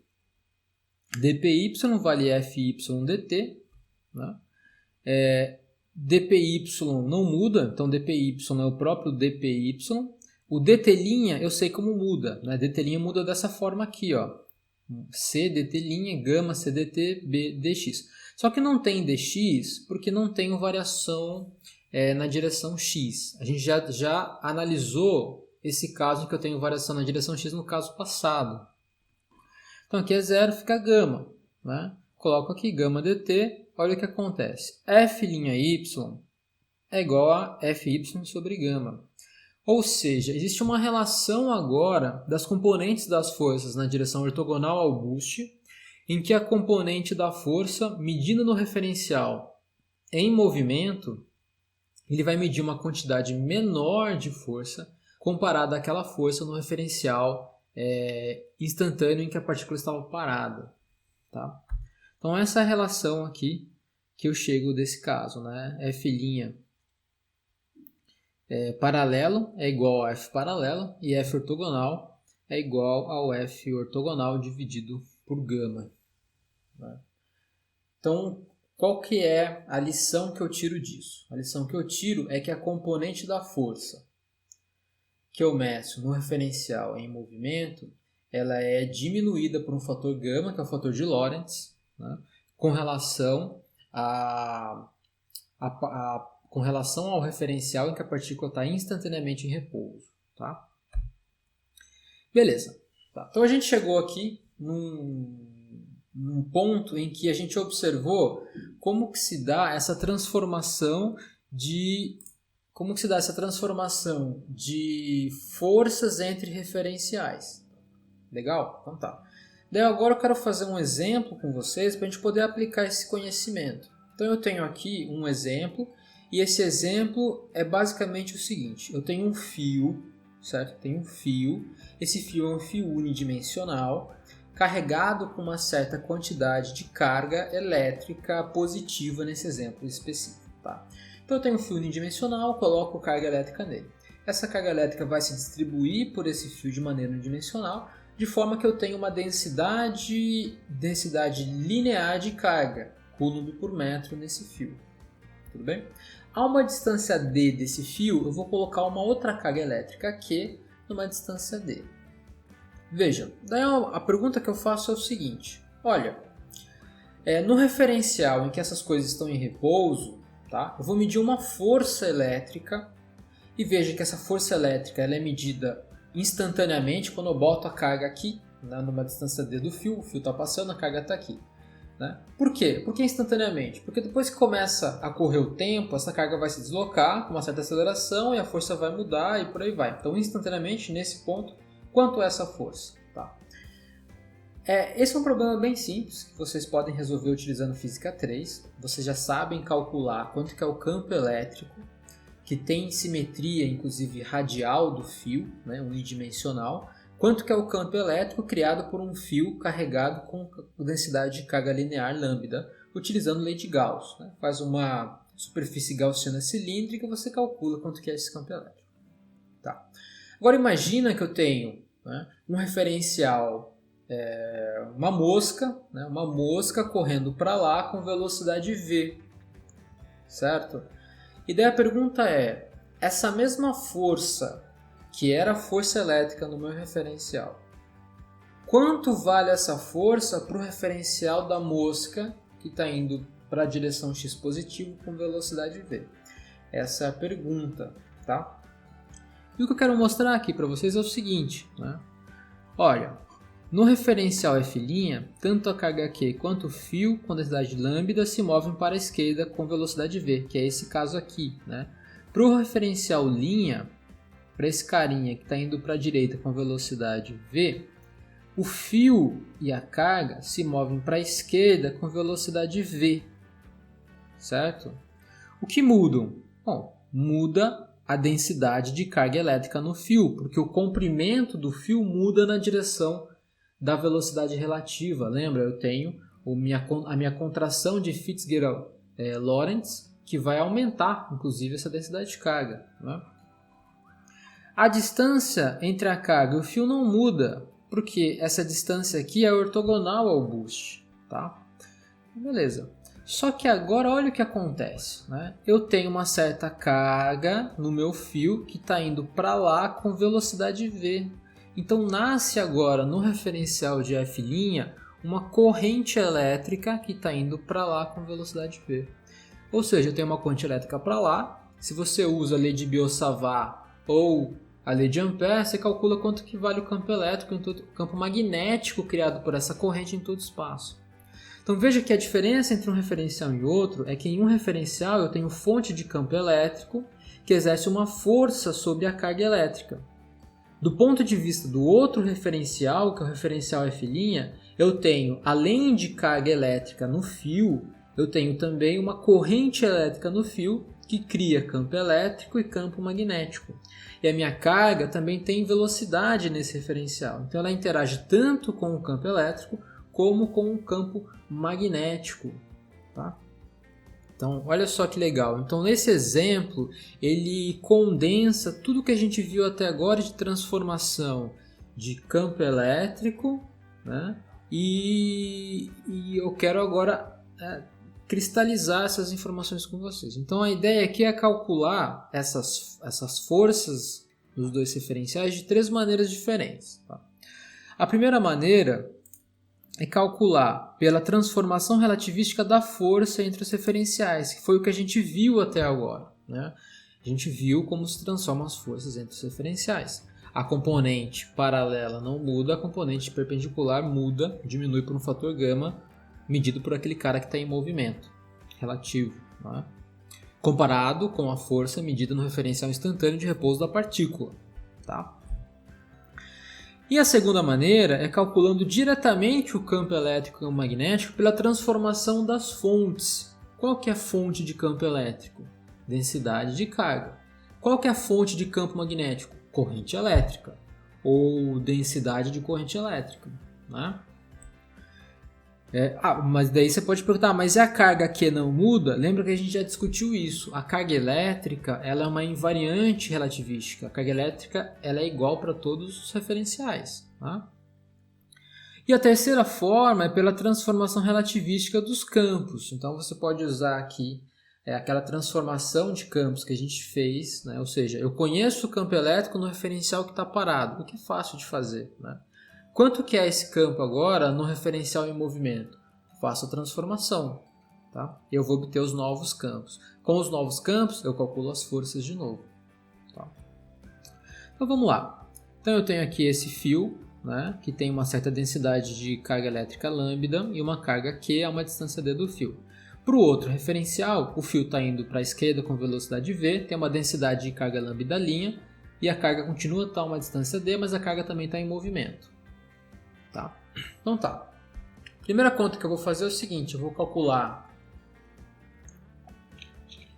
dpy vale fy dt. Né? Dpy não muda, então dpy é o próprio dpy. O dt' eu sei como muda. Né? Dt' muda dessa forma aqui, ó. C dt', gama c dt, b dx. Só que não tem dx porque não tem variação na direção x. A gente já analisou esse caso que eu tenho variação na direção x no caso passado. Então aqui é zero, fica gama. Né? Coloco aqui gama dt, olha o que acontece. F'y é igual a fy sobre gama. Ou seja, existe uma relação agora das componentes das forças na direção ortogonal ao boost, em que a componente da força, medida no referencial em movimento, ele vai medir uma quantidade menor de força comparada àquela força no referencial instantâneo em que a partícula estava parada. Tá? Então essa é a relação aqui que eu chego desse caso. Né? F' paralelo é igual a F paralelo e F ortogonal é igual ao F ortogonal dividido por gama. Né? Então, qual que é a lição que eu tiro disso? A lição que eu tiro é que a componente da força que eu meço no referencial em movimento, ela é diminuída por um fator gama, que é o fator de Lorentz, né? com relação ao referencial em que a partícula está instantaneamente em repouso. Tá? Beleza. Tá. Então a gente chegou aqui num ponto em que a gente observou como que se dá essa transformação de forças entre referenciais. Legal? Então tá. Daí agora eu quero fazer um exemplo com vocês para a gente poder aplicar esse conhecimento. Então eu tenho aqui um exemplo. E esse exemplo é basicamente o seguinte, eu tenho um fio, certo? Tenho um fio, esse fio é um fio unidimensional, carregado com uma certa quantidade de carga elétrica positiva nesse exemplo específico. Tá? Então eu tenho um fio unidimensional, coloco carga elétrica nele. Essa carga elétrica vai se distribuir por esse fio de maneira unidimensional, de forma que eu tenho uma densidade linear de carga, coulomb por metro nesse fio. Tudo bem? A uma distância d desse fio, eu vou colocar uma outra carga elétrica Q numa distância d. Veja, daí a pergunta que eu faço é o seguinte, olha, no referencial em que essas coisas estão em repouso, tá? Eu vou medir uma força elétrica e veja que essa força elétrica ela é medida instantaneamente quando eu boto a carga aqui, né, numa distância d do fio, o fio está passando, a carga está aqui. Né? Por quê? Por que instantaneamente? Porque depois que começa a correr o tempo, essa carga vai se deslocar com uma certa aceleração e a força vai mudar e por aí vai. Então, instantaneamente, nesse ponto, quanto é essa força? Tá? Esse é um problema bem simples que vocês podem resolver utilizando Física 3. Vocês já sabem calcular quanto que é o campo elétrico, que tem simetria, inclusive radial do fio, né, unidimensional, quanto que é o campo elétrico criado por um fio carregado com densidade de carga linear lambda, utilizando lei de Gauss. Né? Faz uma superfície gaussiana cilíndrica e você calcula quanto que é esse campo elétrico. Tá. Agora imagina que eu tenho, né, um referencial, uma mosca correndo para lá com velocidade v, certo? E daí a pergunta é, essa mesma força que era a força elétrica no meu referencial, quanto vale essa força para o referencial da mosca que está indo para a direção x positivo com velocidade v? Essa é a pergunta, tá? E o que eu quero mostrar aqui para vocês é o seguinte, né? Olha, no referencial F', tanto a carga Q quanto o fio com densidade lambda se movem para a esquerda com velocidade v, que é esse caso aqui, né? Para o referencial linha, para esse carinha que está indo para a direita com velocidade v, o fio e a carga se movem para a esquerda com velocidade v, certo? O que mudam? Bom, muda a densidade de carga elétrica no fio, porque o comprimento do fio muda na direção da velocidade relativa. Lembra? Eu tenho a minha contração de Fitzgerald-Lorentz, que vai aumentar, inclusive, essa densidade de carga. Né? A distância entre a carga e o fio não muda, porque essa distância aqui é ortogonal ao boost. Tá? Beleza. Só que agora olha o que acontece. Né? Eu tenho uma certa carga no meu fio que está indo para lá com velocidade v. Então nasce agora no referencial de F' uma corrente elétrica que está indo para lá com velocidade v. Ou seja, eu tenho uma corrente elétrica para lá. Se você usa a lei de Biot-Savart ou a lei de Ampère, você calcula quanto que vale o campo elétrico, o campo magnético criado por essa corrente em todo o espaço. Então veja que a diferença entre um referencial e outro é que em um referencial eu tenho fonte de campo elétrico que exerce uma força sobre a carga elétrica. Do ponto de vista do outro referencial, que é o referencial F', eu tenho, além de carga elétrica no fio, eu tenho também uma corrente elétrica no fio que cria campo elétrico e campo magnético. E a minha carga também tem velocidade nesse referencial. Então ela interage tanto com o campo elétrico como com o campo magnético. Tá? Então, olha só que legal. Então, nesse exemplo, ele condensa tudo que a gente viu até agora de transformação de campo elétrico, né? E eu quero agora cristalizar essas informações com vocês. Então, a ideia aqui é calcular essas forças dos dois referenciais de três maneiras diferentes. Tá? A primeira maneira é calcular pela transformação relativística da força entre os referenciais, que foi o que a gente viu até agora. Né? A gente viu como se transformam as forças entre os referenciais. A componente paralela não muda, a componente perpendicular muda, diminui por um fator gama, medido por aquele cara que está em movimento relativo. Né? Comparado com a força medida no referencial instantâneo de repouso da partícula. Tá? E a segunda maneira é calculando diretamente o campo elétrico e magnético pela transformação das fontes. Qual que é a fonte de campo elétrico? Densidade de carga. Qual que é a fonte de campo magnético? Corrente elétrica ou densidade de corrente elétrica. Né? Mas daí você pode perguntar, mas e a carga que não muda? Lembra que a gente já discutiu isso. A carga elétrica ela é uma invariante relativística. A carga elétrica ela é igual para todos os referenciais. Tá? E a terceira forma é pela transformação relativística dos campos. Então você pode usar aqui aquela transformação de campos que a gente fez. Né? Ou seja, eu conheço o campo elétrico no referencial que está parado, o que é fácil de fazer. Né? Quanto que é esse campo agora no referencial em movimento? Faço a transformação. Tá? Eu vou obter os novos campos. Com os novos campos, eu calculo as forças de novo. Tá? Então vamos lá. Então eu tenho aqui esse fio, né, que tem uma certa densidade de carga elétrica lambda e uma carga Q a uma distância d do fio. Para o outro referencial, o fio está indo para a esquerda com velocidade v, tem uma densidade de carga lambda' e a carga continua a uma distância d, mas a carga também está em movimento. Tá? Então tá. Primeira conta que eu vou fazer é o seguinte, eu vou calcular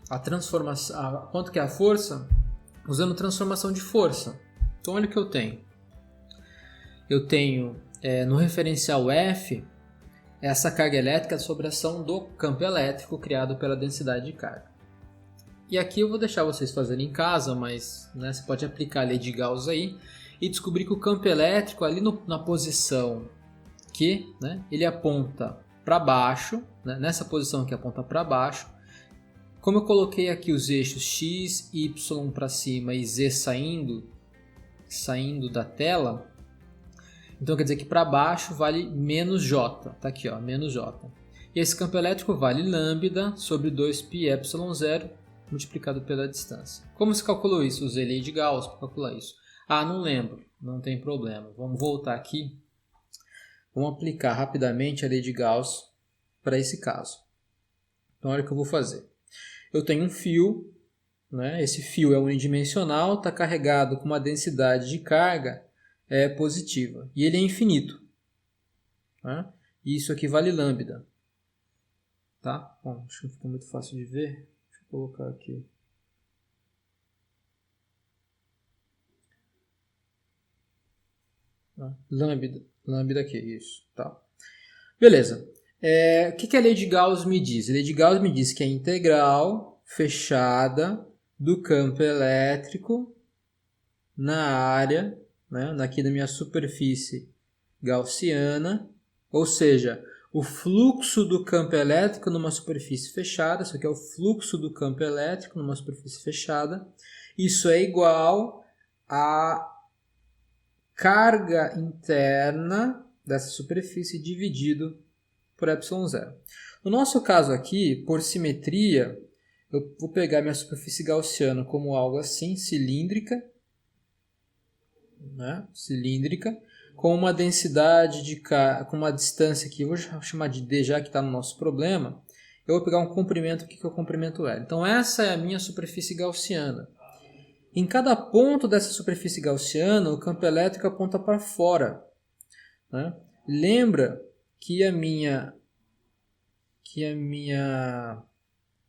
a transformação, quanto que é a força, usando transformação de força. Então olha o que eu tenho. Eu tenho no referencial F essa carga elétrica sobre a ação do campo elétrico criado pela densidade de carga. E aqui eu vou deixar vocês fazerem em casa, mas né, você pode aplicar a lei de Gauss aí e descobrir que o campo elétrico ali na posição Q, né, ele aponta para baixo, né, nessa posição que aponta para baixo. Como eu coloquei aqui os eixos x, y para cima e z saindo da tela, então quer dizer que para baixo vale menos J, tá aqui ó, menos J. E esse campo elétrico vale lambda sobre 2πε0 multiplicado pela distância. Como se calculou isso? Usei lei de Gauss para calcular isso. Ah, não lembro, não tem problema. Vamos voltar aqui, vamos aplicar rapidamente a lei de Gauss para esse caso. Então olha o que eu vou fazer. Eu tenho um fio, né? Esse fio é unidimensional, está carregado com uma densidade de carga positiva. E ele é infinito. Né? E isso aqui vale lambda. Tá? Bom, acho que não ficou muito fácil de ver. Deixa eu colocar aqui. Lambda aqui, isso. Tá. Beleza. O que a lei de Gauss me diz? A lei de Gauss me diz que a integral fechada do campo elétrico na área, né, aqui da minha superfície gaussiana, ou seja, o fluxo do campo elétrico numa superfície fechada, isso aqui é o fluxo do campo elétrico numa superfície fechada, isso é igual a carga interna dessa superfície dividido por ε0. No nosso caso aqui, por simetria, eu vou pegar minha superfície gaussiana como algo assim, cilíndrica, né? Cilíndrica, com uma densidade com uma distância aqui, vou chamar de d já que está no nosso problema, eu vou pegar um comprimento aqui que é o comprimento L. Então essa é a minha superfície gaussiana. Em cada ponto dessa superfície gaussiana, o campo elétrico aponta para fora. Né? Lembra que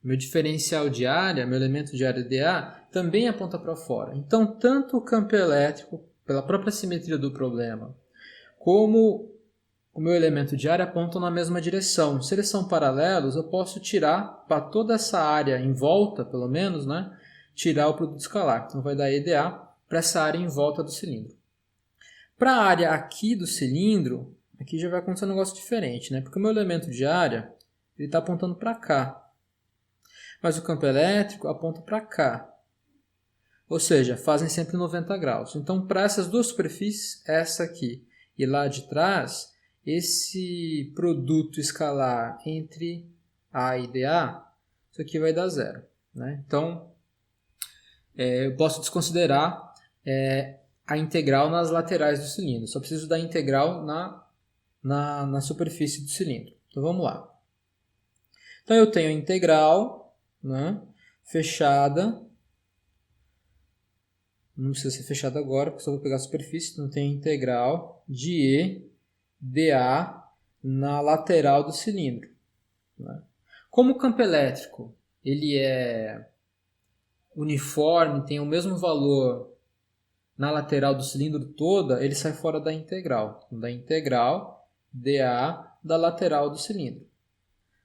meu diferencial de área, meu elemento de área dA, também aponta para fora. Então, tanto o campo elétrico, pela própria simetria do problema, como o meu elemento de área apontam na mesma direção. Se eles são paralelos, eu posso tirar para toda essa área em volta, pelo menos, né, tirar o produto escalar. Então, vai dar EDA para essa área em volta do cilindro. Para a área aqui do cilindro, aqui já vai acontecer um negócio diferente, né? Porque o meu elemento de área está apontando para cá. Mas o campo elétrico aponta para cá. Ou seja, fazem sempre 90 graus. Então, para essas duas superfícies, essa aqui e lá de trás, esse produto escalar entre A e dA, isso aqui vai dar zero. Né? Então, eu posso desconsiderar a integral nas laterais do cilindro. Só preciso da integral na superfície do cilindro. Então, vamos lá. Então, eu tenho a integral, né, fechada. Não precisa ser fechada agora, porque só vou pegar a superfície. Então, tem a integral de E dA na lateral do cilindro. Né? Como o campo elétrico ele é uniforme, tem o mesmo valor na lateral do cilindro toda, ele sai fora da integral. Então, da integral dA da lateral do cilindro.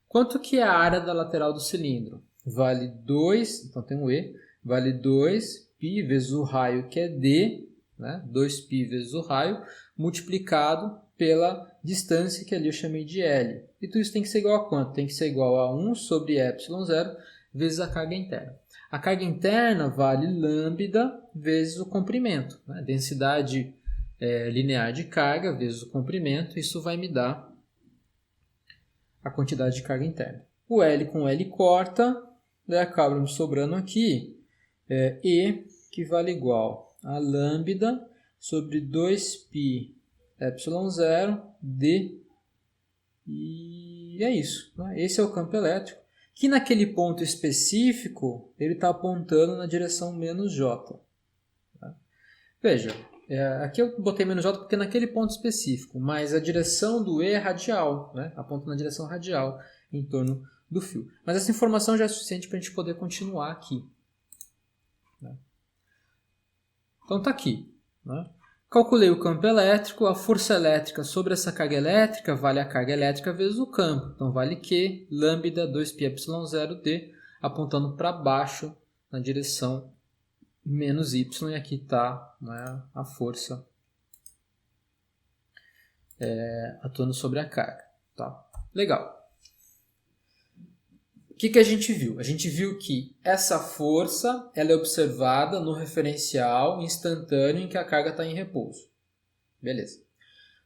Quanto que é a área da lateral do cilindro? Vale 2, então tem um E, vale 2π vezes o raio que é D, né? 2π vezes o raio, multiplicado pela distância que ali eu chamei de L. E tudo isso tem que ser igual a quanto? Tem que ser igual a 1 sobre ε0 vezes a carga interna. A carga interna vale lambda vezes o comprimento. Né? Densidade linear de carga vezes o comprimento, isso vai me dar a quantidade de carga interna. O L com L corta, daí acaba me sobrando aqui E, que vale igual a lambda sobre 2π ε0 d, e é isso, né? Esse é o campo elétrico, que naquele ponto específico ele está apontando na direção menos J. Tá? Veja, aqui eu botei menos J porque naquele ponto específico, mas a direção do E é radial, né? Aponta na direção radial em torno do fio. Mas essa informação já é suficiente para a gente poder continuar aqui. Né? Então está aqui. Né? Calculei o campo elétrico, a força elétrica sobre essa carga elétrica vale a carga elétrica vezes o campo. Então vale Q, lambda 2πε0d, apontando para baixo na direção menos y, e aqui está, né, a força atuando sobre a carga. Tá? Legal. O que a gente viu? A gente viu que essa força ela é observada no referencial instantâneo em que a carga está em repouso. Beleza.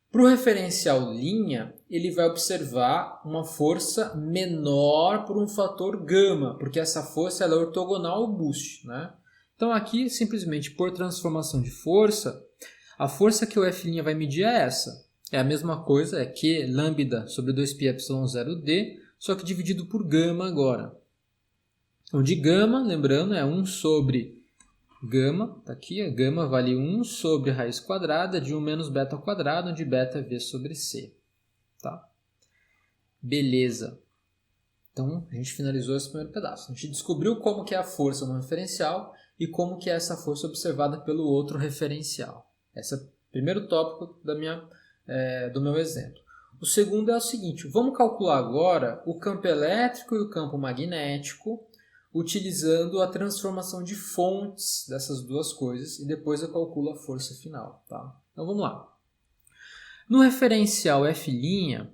Para o referencial linha, ele vai observar uma força menor por um fator gama, porque essa força ela é ortogonal ao boost. Né? Então aqui, simplesmente por transformação de força, a força que o F' vai medir é essa. É a mesma coisa, é Q lambda sobre 2πε0d, só que dividido por gama agora. Onde gama, lembrando, é 1 sobre gama, está aqui, a gama vale 1 sobre raiz quadrada de 1 menos beta ao quadrado, onde beta é V sobre C. Tá? Beleza. Então, a gente finalizou esse primeiro pedaço. A gente descobriu como que é a força no referencial e como que é essa força observada pelo outro referencial. Esse é o primeiro tópico do meu exemplo. O segundo é o seguinte, vamos calcular agora o campo elétrico e o campo magnético utilizando a transformação de fontes dessas duas coisas e depois eu calculo a força final. Tá? Então vamos lá. No referencial F',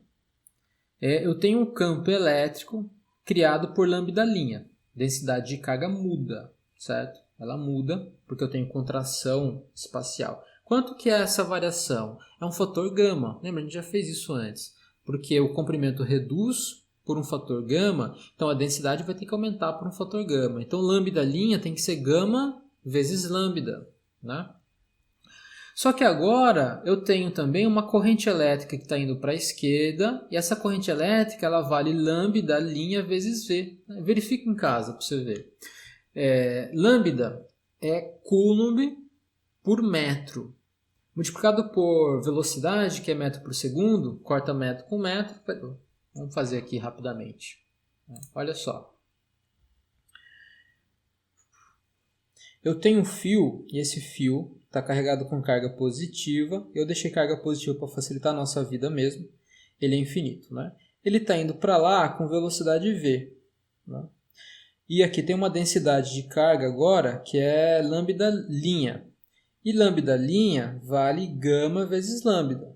eu tenho um campo elétrico criado por lambda'. Densidade de carga muda, certo? Ela muda porque eu tenho contração espacial. Quanto que é essa variação? É um fator gama. Lembra, a gente já fez isso antes. Porque o comprimento reduz por um fator gama, então a densidade vai ter que aumentar por um fator gama. Então lambda' tem que ser gama vezes lambda. Né? Só que agora eu tenho também uma corrente elétrica que está indo para a esquerda, e essa corrente elétrica ela vale lambda' vezes V. Verifica em casa para você ver. Lambda é Coulomb por metro. Multiplicado por velocidade, que é metro por segundo, corta metro com metro. Vamos fazer aqui rapidamente. Olha só. Eu tenho um fio, e esse fio está carregado com carga positiva. Eu deixei carga positiva para facilitar a nossa vida mesmo. Ele é infinito. Né? Ele está indo para lá com velocidade V. Né? E aqui tem uma densidade de carga agora, que é lambda'. E lambda' vale gama vezes lambda.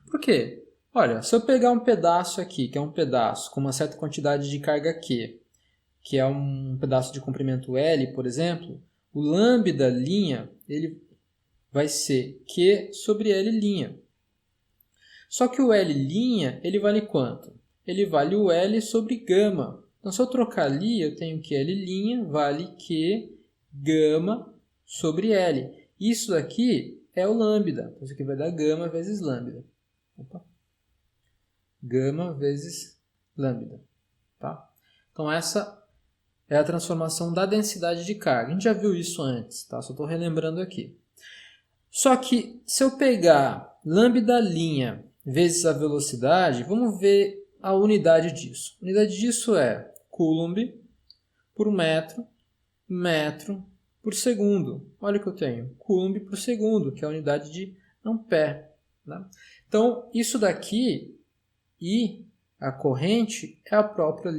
Por quê? Olha, se eu pegar um pedaço aqui, que é um pedaço com uma certa quantidade de carga Q, que é um pedaço de comprimento L, por exemplo, o lambda' ele vai ser Q sobre L'. Só que o L' ele vale quanto? Ele vale o L sobre gama. Então, se eu trocar ali, eu tenho que L' vale Q gama sobre L. Isso daqui é o lambda. Isso aqui vai dar gama vezes lambda. Opa. Gama vezes lambda. Tá? Então essa é a transformação da densidade de carga. A gente já viu isso antes, tá? Só estou relembrando aqui. Só que se eu pegar lambda' vezes a velocidade, vamos ver a unidade disso. A unidade disso é Coulomb por metro, metro por segundo. Olha o que eu tenho, Coulomb por segundo, que é a unidade de ampere. Né? Então, isso daqui e a corrente é a própria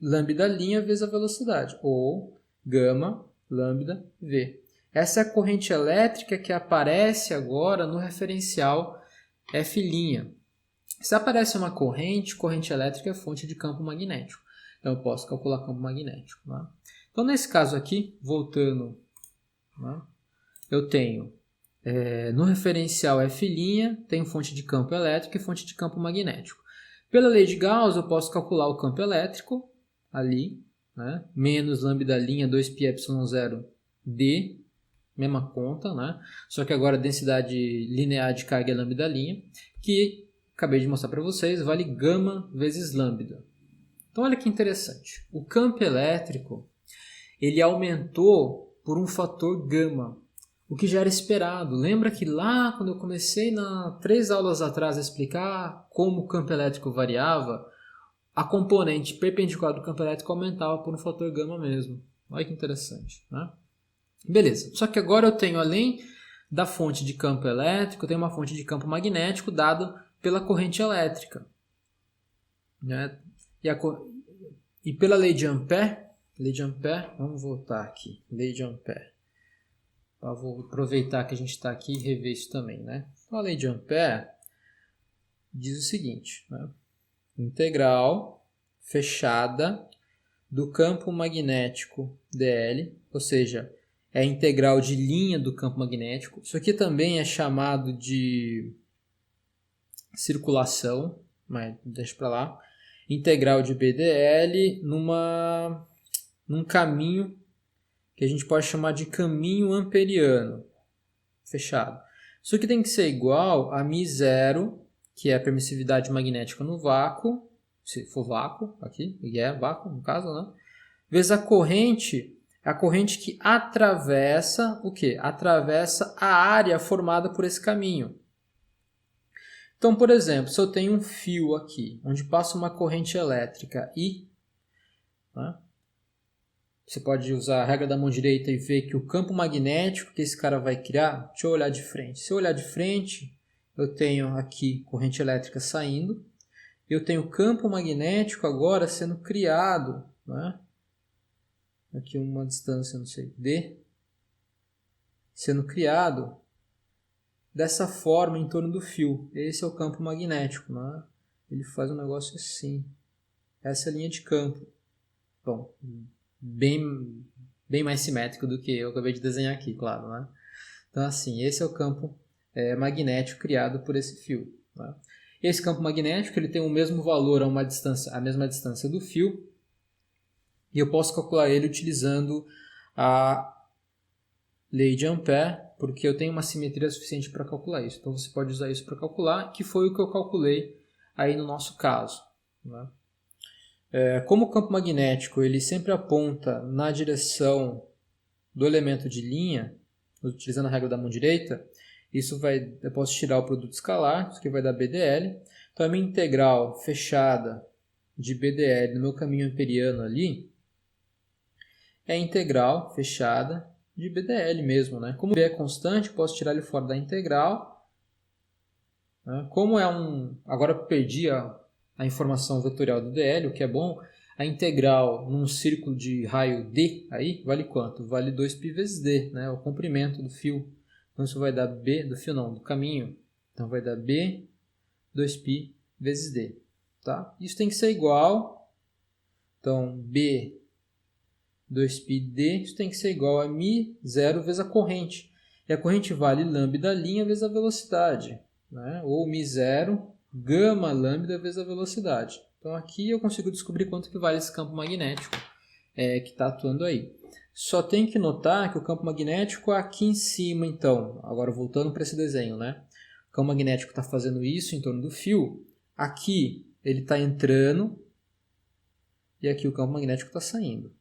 lambda' vezes a velocidade, ou gama lambda V. Essa é a corrente elétrica que aparece agora no referencial F'. Se aparece uma corrente elétrica é fonte de campo magnético. Então, eu posso calcular campo magnético. Né? Então, nesse caso aqui, voltando, né, eu tenho no referencial F', tem fonte de campo elétrico e fonte de campo magnético. Pela lei de Gauss, eu posso calcular o campo elétrico ali, né? Menos lambda' 2πε0d, mesma conta, né? Só que agora a densidade linear de carga é lambda', que acabei de mostrar para vocês, vale gama vezes lambda. Então olha que interessante, o campo elétrico ele aumentou por um fator gama, o que já era esperado. Lembra que lá quando eu comecei 3 aulas atrás a explicar como o campo elétrico variava, a componente perpendicular do campo elétrico aumentava por um fator gama mesmo. Olha que interessante, né? Beleza, só que agora eu tenho, além da fonte de campo elétrico, eu tenho uma fonte de campo magnético dada pela corrente elétrica, né? E pela lei de Ampère, vamos voltar aqui, lei de Ampère. Eu vou aproveitar que a gente está aqui e rever isso também, né? Então, a lei de Ampère diz o seguinte, né? Integral fechada do campo magnético dl, ou seja, é a integral de linha do campo magnético. Isso aqui também é chamado de circulação, mas deixa para lá. Integral de BDL num caminho que a gente pode chamar de caminho amperiano, fechado. Isso aqui tem que ser igual a μ0, que é a permissividade magnética no vácuo, se for vácuo, aqui, e é vácuo no caso, né? Vezes a corrente que atravessa o quê? Atravessa a área formada por esse caminho. Então, por exemplo, se eu tenho um fio aqui, onde passa uma corrente elétrica I, né? Você pode usar a regra da mão direita e ver que o campo magnético que esse cara vai criar, deixa eu olhar de frente. Se eu olhar de frente, eu tenho aqui corrente elétrica saindo, eu tenho campo magnético agora sendo criado, né? Aqui uma distância, não sei, D, sendo criado dessa forma em torno do fio. Esse é o campo magnético, né? Ele faz um negócio assim. Essa é a linha de campo. Bom, bem mais simétrico do que eu acabei de desenhar aqui, claro, né? Então, assim, esse é o campo magnético criado por esse fio, né? Esse campo magnético ele tem o mesmo valor a mesma distância do fio, e eu posso calcular ele utilizando a lei de Ampère, porque eu tenho uma simetria suficiente para calcular isso. Então você pode usar isso para calcular, que foi o que eu calculei aí no nosso caso, né? Como o campo magnético ele sempre aponta na direção do elemento de linha, utilizando a regra da mão direita, eu posso tirar o produto escalar, isso aqui vai dar BDL. Então a minha integral fechada de BDL no meu caminho amperiano ali é a integral fechada de BDL mesmo, né? Como B é constante, posso tirar ele fora da integral, né? Como agora eu perdi a informação vetorial do DL, o que é bom, a integral num círculo de raio D aí vale quanto? Vale 2π vezes D, né? O comprimento do fio. Então isso vai dar B, do caminho. Então vai dar B 2π vezes D, tá? Isso tem que ser igual, então B 2πd, isso tem que ser igual a μ0 vezes a corrente. E a corrente vale lambda' vezes a velocidade, né? Ou μ0 gama lambda vezes a velocidade. Então aqui eu consigo descobrir quanto que vale esse campo magnético que está atuando aí. Só tem que notar que o campo magnético é aqui em cima, então. Agora voltando para esse desenho, né? O campo magnético está fazendo isso em torno do fio. Aqui ele está entrando e aqui o campo magnético está saindo,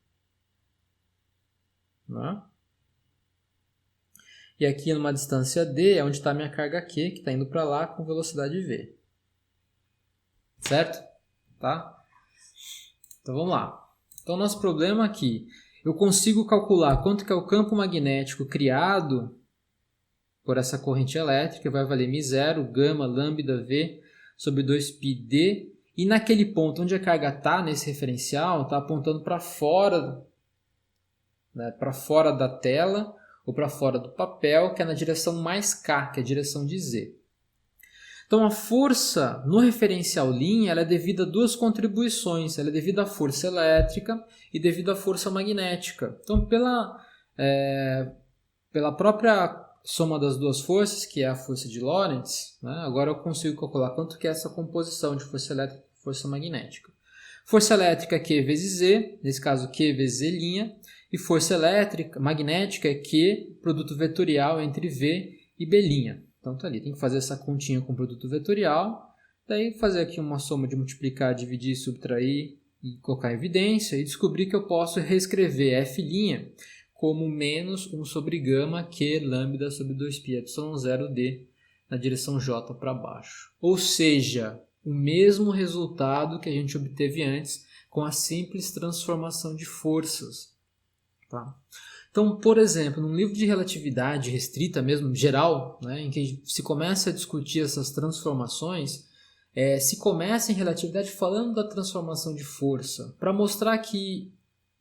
né? E aqui numa distância D é onde está a minha carga Q, que está indo para lá com velocidade V. Certo? Tá? Então vamos lá. Então nosso problema aqui, eu consigo calcular quanto que é o campo magnético criado por essa corrente elétrica, vai valer μ0 gama lambda V sobre 2πd, e naquele ponto onde a carga está nesse referencial, está apontando para fora, né, para fora da tela ou para fora do papel, que é na direção mais K, que é a direção de Z. Então a força no referencial linha ela é devida a duas contribuições, ela é devida à força elétrica e devida à força magnética. Então pela própria soma das duas forças, que é a força de Lorentz, né? Agora eu consigo calcular quanto que é essa composição de força elétrica e força magnética. Força elétrica é Q vezes Z, nesse caso Q vezes Z', e força elétrica magnética é Q, produto vetorial entre V e B'. Então tá ali, tem que fazer essa continha com produto vetorial, daí fazer aqui uma soma de multiplicar, dividir, subtrair e colocar em evidência, e descobrir que eu posso reescrever F' como menos 1 sobre gama Q lambda sobre 2π ε0d na direção J para baixo. Ou seja, o mesmo resultado que a gente obteve antes com a simples transformação de forças. Tá? Então, por exemplo, num livro de relatividade restrita mesmo, geral, né, em que se começa a discutir essas transformações, se começa em relatividade falando da transformação de força, para mostrar que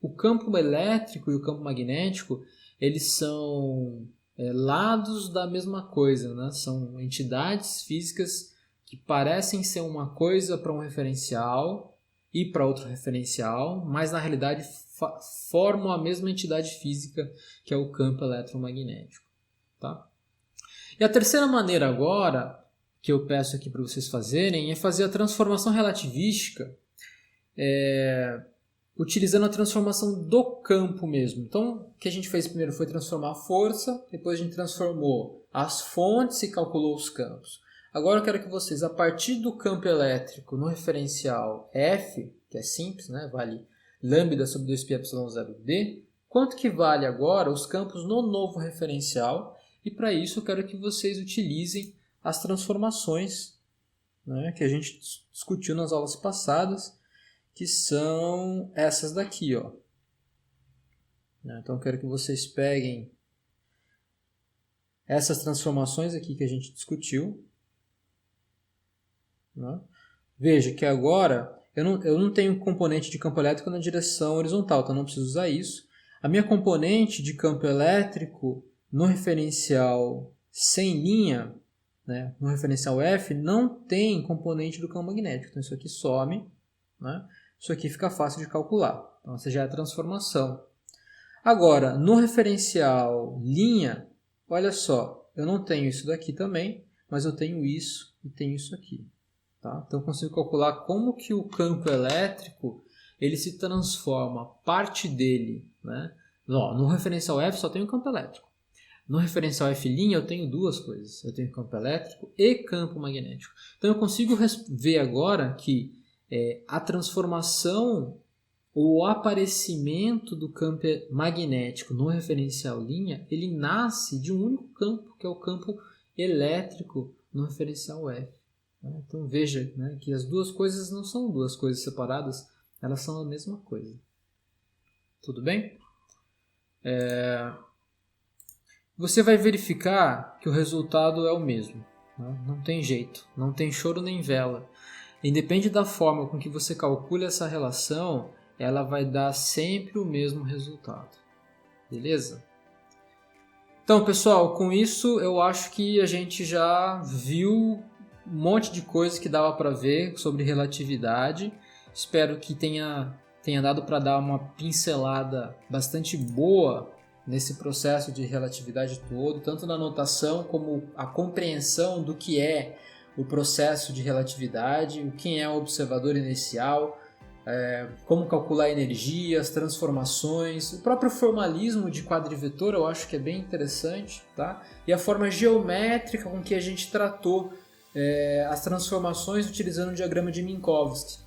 o campo elétrico e o campo magnético, eles são lados da mesma coisa, né? São entidades físicas que parecem ser uma coisa para um referencial e para outro referencial, mas na realidade formam a mesma entidade física que é o campo eletromagnético. Tá? E a terceira maneira agora, que eu peço aqui para vocês fazerem, é fazer a transformação relativística utilizando a transformação do campo mesmo. Então, o que a gente fez primeiro foi transformar a força, depois a gente transformou as fontes e calculou os campos. Agora eu quero que vocês, a partir do campo elétrico no referencial F, que é simples, né? Vale lambda sobre 2π ε0d, quanto que vale agora os campos no novo referencial? E para isso eu quero que vocês utilizem as transformações, né, que a gente discutiu nas aulas passadas, que são essas daqui, ó. Então eu quero que vocês peguem essas transformações aqui que a gente discutiu, né? Veja que agora eu não tenho componente de campo elétrico na direção horizontal, então não preciso usar isso. A minha componente de campo elétrico no referencial sem linha, né, no referencial F, não tem componente do campo magnético. Então isso aqui some, né? Isso aqui fica fácil de calcular. Então essa já é a transformação. Agora, no referencial linha, olha só, eu não tenho isso daqui também, mas eu tenho isso e tenho isso aqui. Tá? Então eu consigo calcular como que o campo elétrico ele se transforma, parte dele, né? No referencial F só tenho campo elétrico. No referencial F' eu tenho duas coisas. Eu tenho campo elétrico e campo magnético. Então eu consigo ver agora que a transformação ou o aparecimento do campo magnético no referencial linha, ele nasce de um único campo, que é o campo elétrico no referencial F. Então veja, né, que as duas coisas não são duas coisas separadas, elas são a mesma coisa. Tudo bem? Você vai verificar que o resultado é o mesmo. Né? Não tem jeito, não tem choro nem vela. Independe da forma com que você calcule essa relação, ela vai dar sempre o mesmo resultado. Beleza? Então, pessoal, com isso eu acho que a gente já viu um monte de coisas que dava para ver sobre relatividade. Espero que tenha dado para dar uma pincelada bastante boa nesse processo de relatividade todo, tanto na notação como a compreensão do que é o processo de relatividade, quem é o observador inicial, como calcular a energia, as transformações, o próprio formalismo de quadrivetor eu acho que é bem interessante, tá? E a forma geométrica com que a gente tratou as transformações utilizando o diagrama de Minkowski.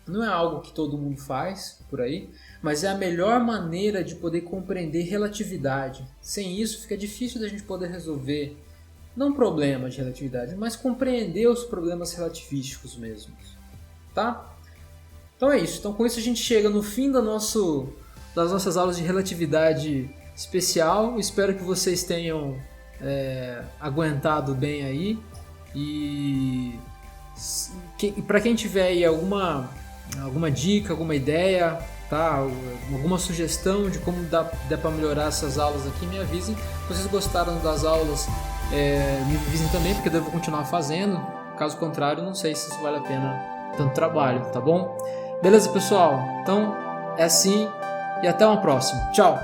Não é algo que todo mundo faz por aí, mas é a melhor maneira de poder compreender relatividade. Sem isso fica difícil da gente poder resolver, não problemas de relatividade, mas compreender os problemas relativísticos mesmos. Tá? Então é isso. Então com isso a gente chega no fim das nossas aulas de relatividade especial. Espero que vocês tenham aguentado bem aí. E para quem tiver aí alguma dica, alguma ideia, tá? Alguma sugestão de como dá para melhorar essas aulas aqui, me avisem. Se vocês gostaram das aulas, me avisem também, porque eu devo continuar fazendo. Caso contrário, não sei se isso vale a pena tanto trabalho, tá bom? Beleza, pessoal? Então é assim e até uma próxima. Tchau!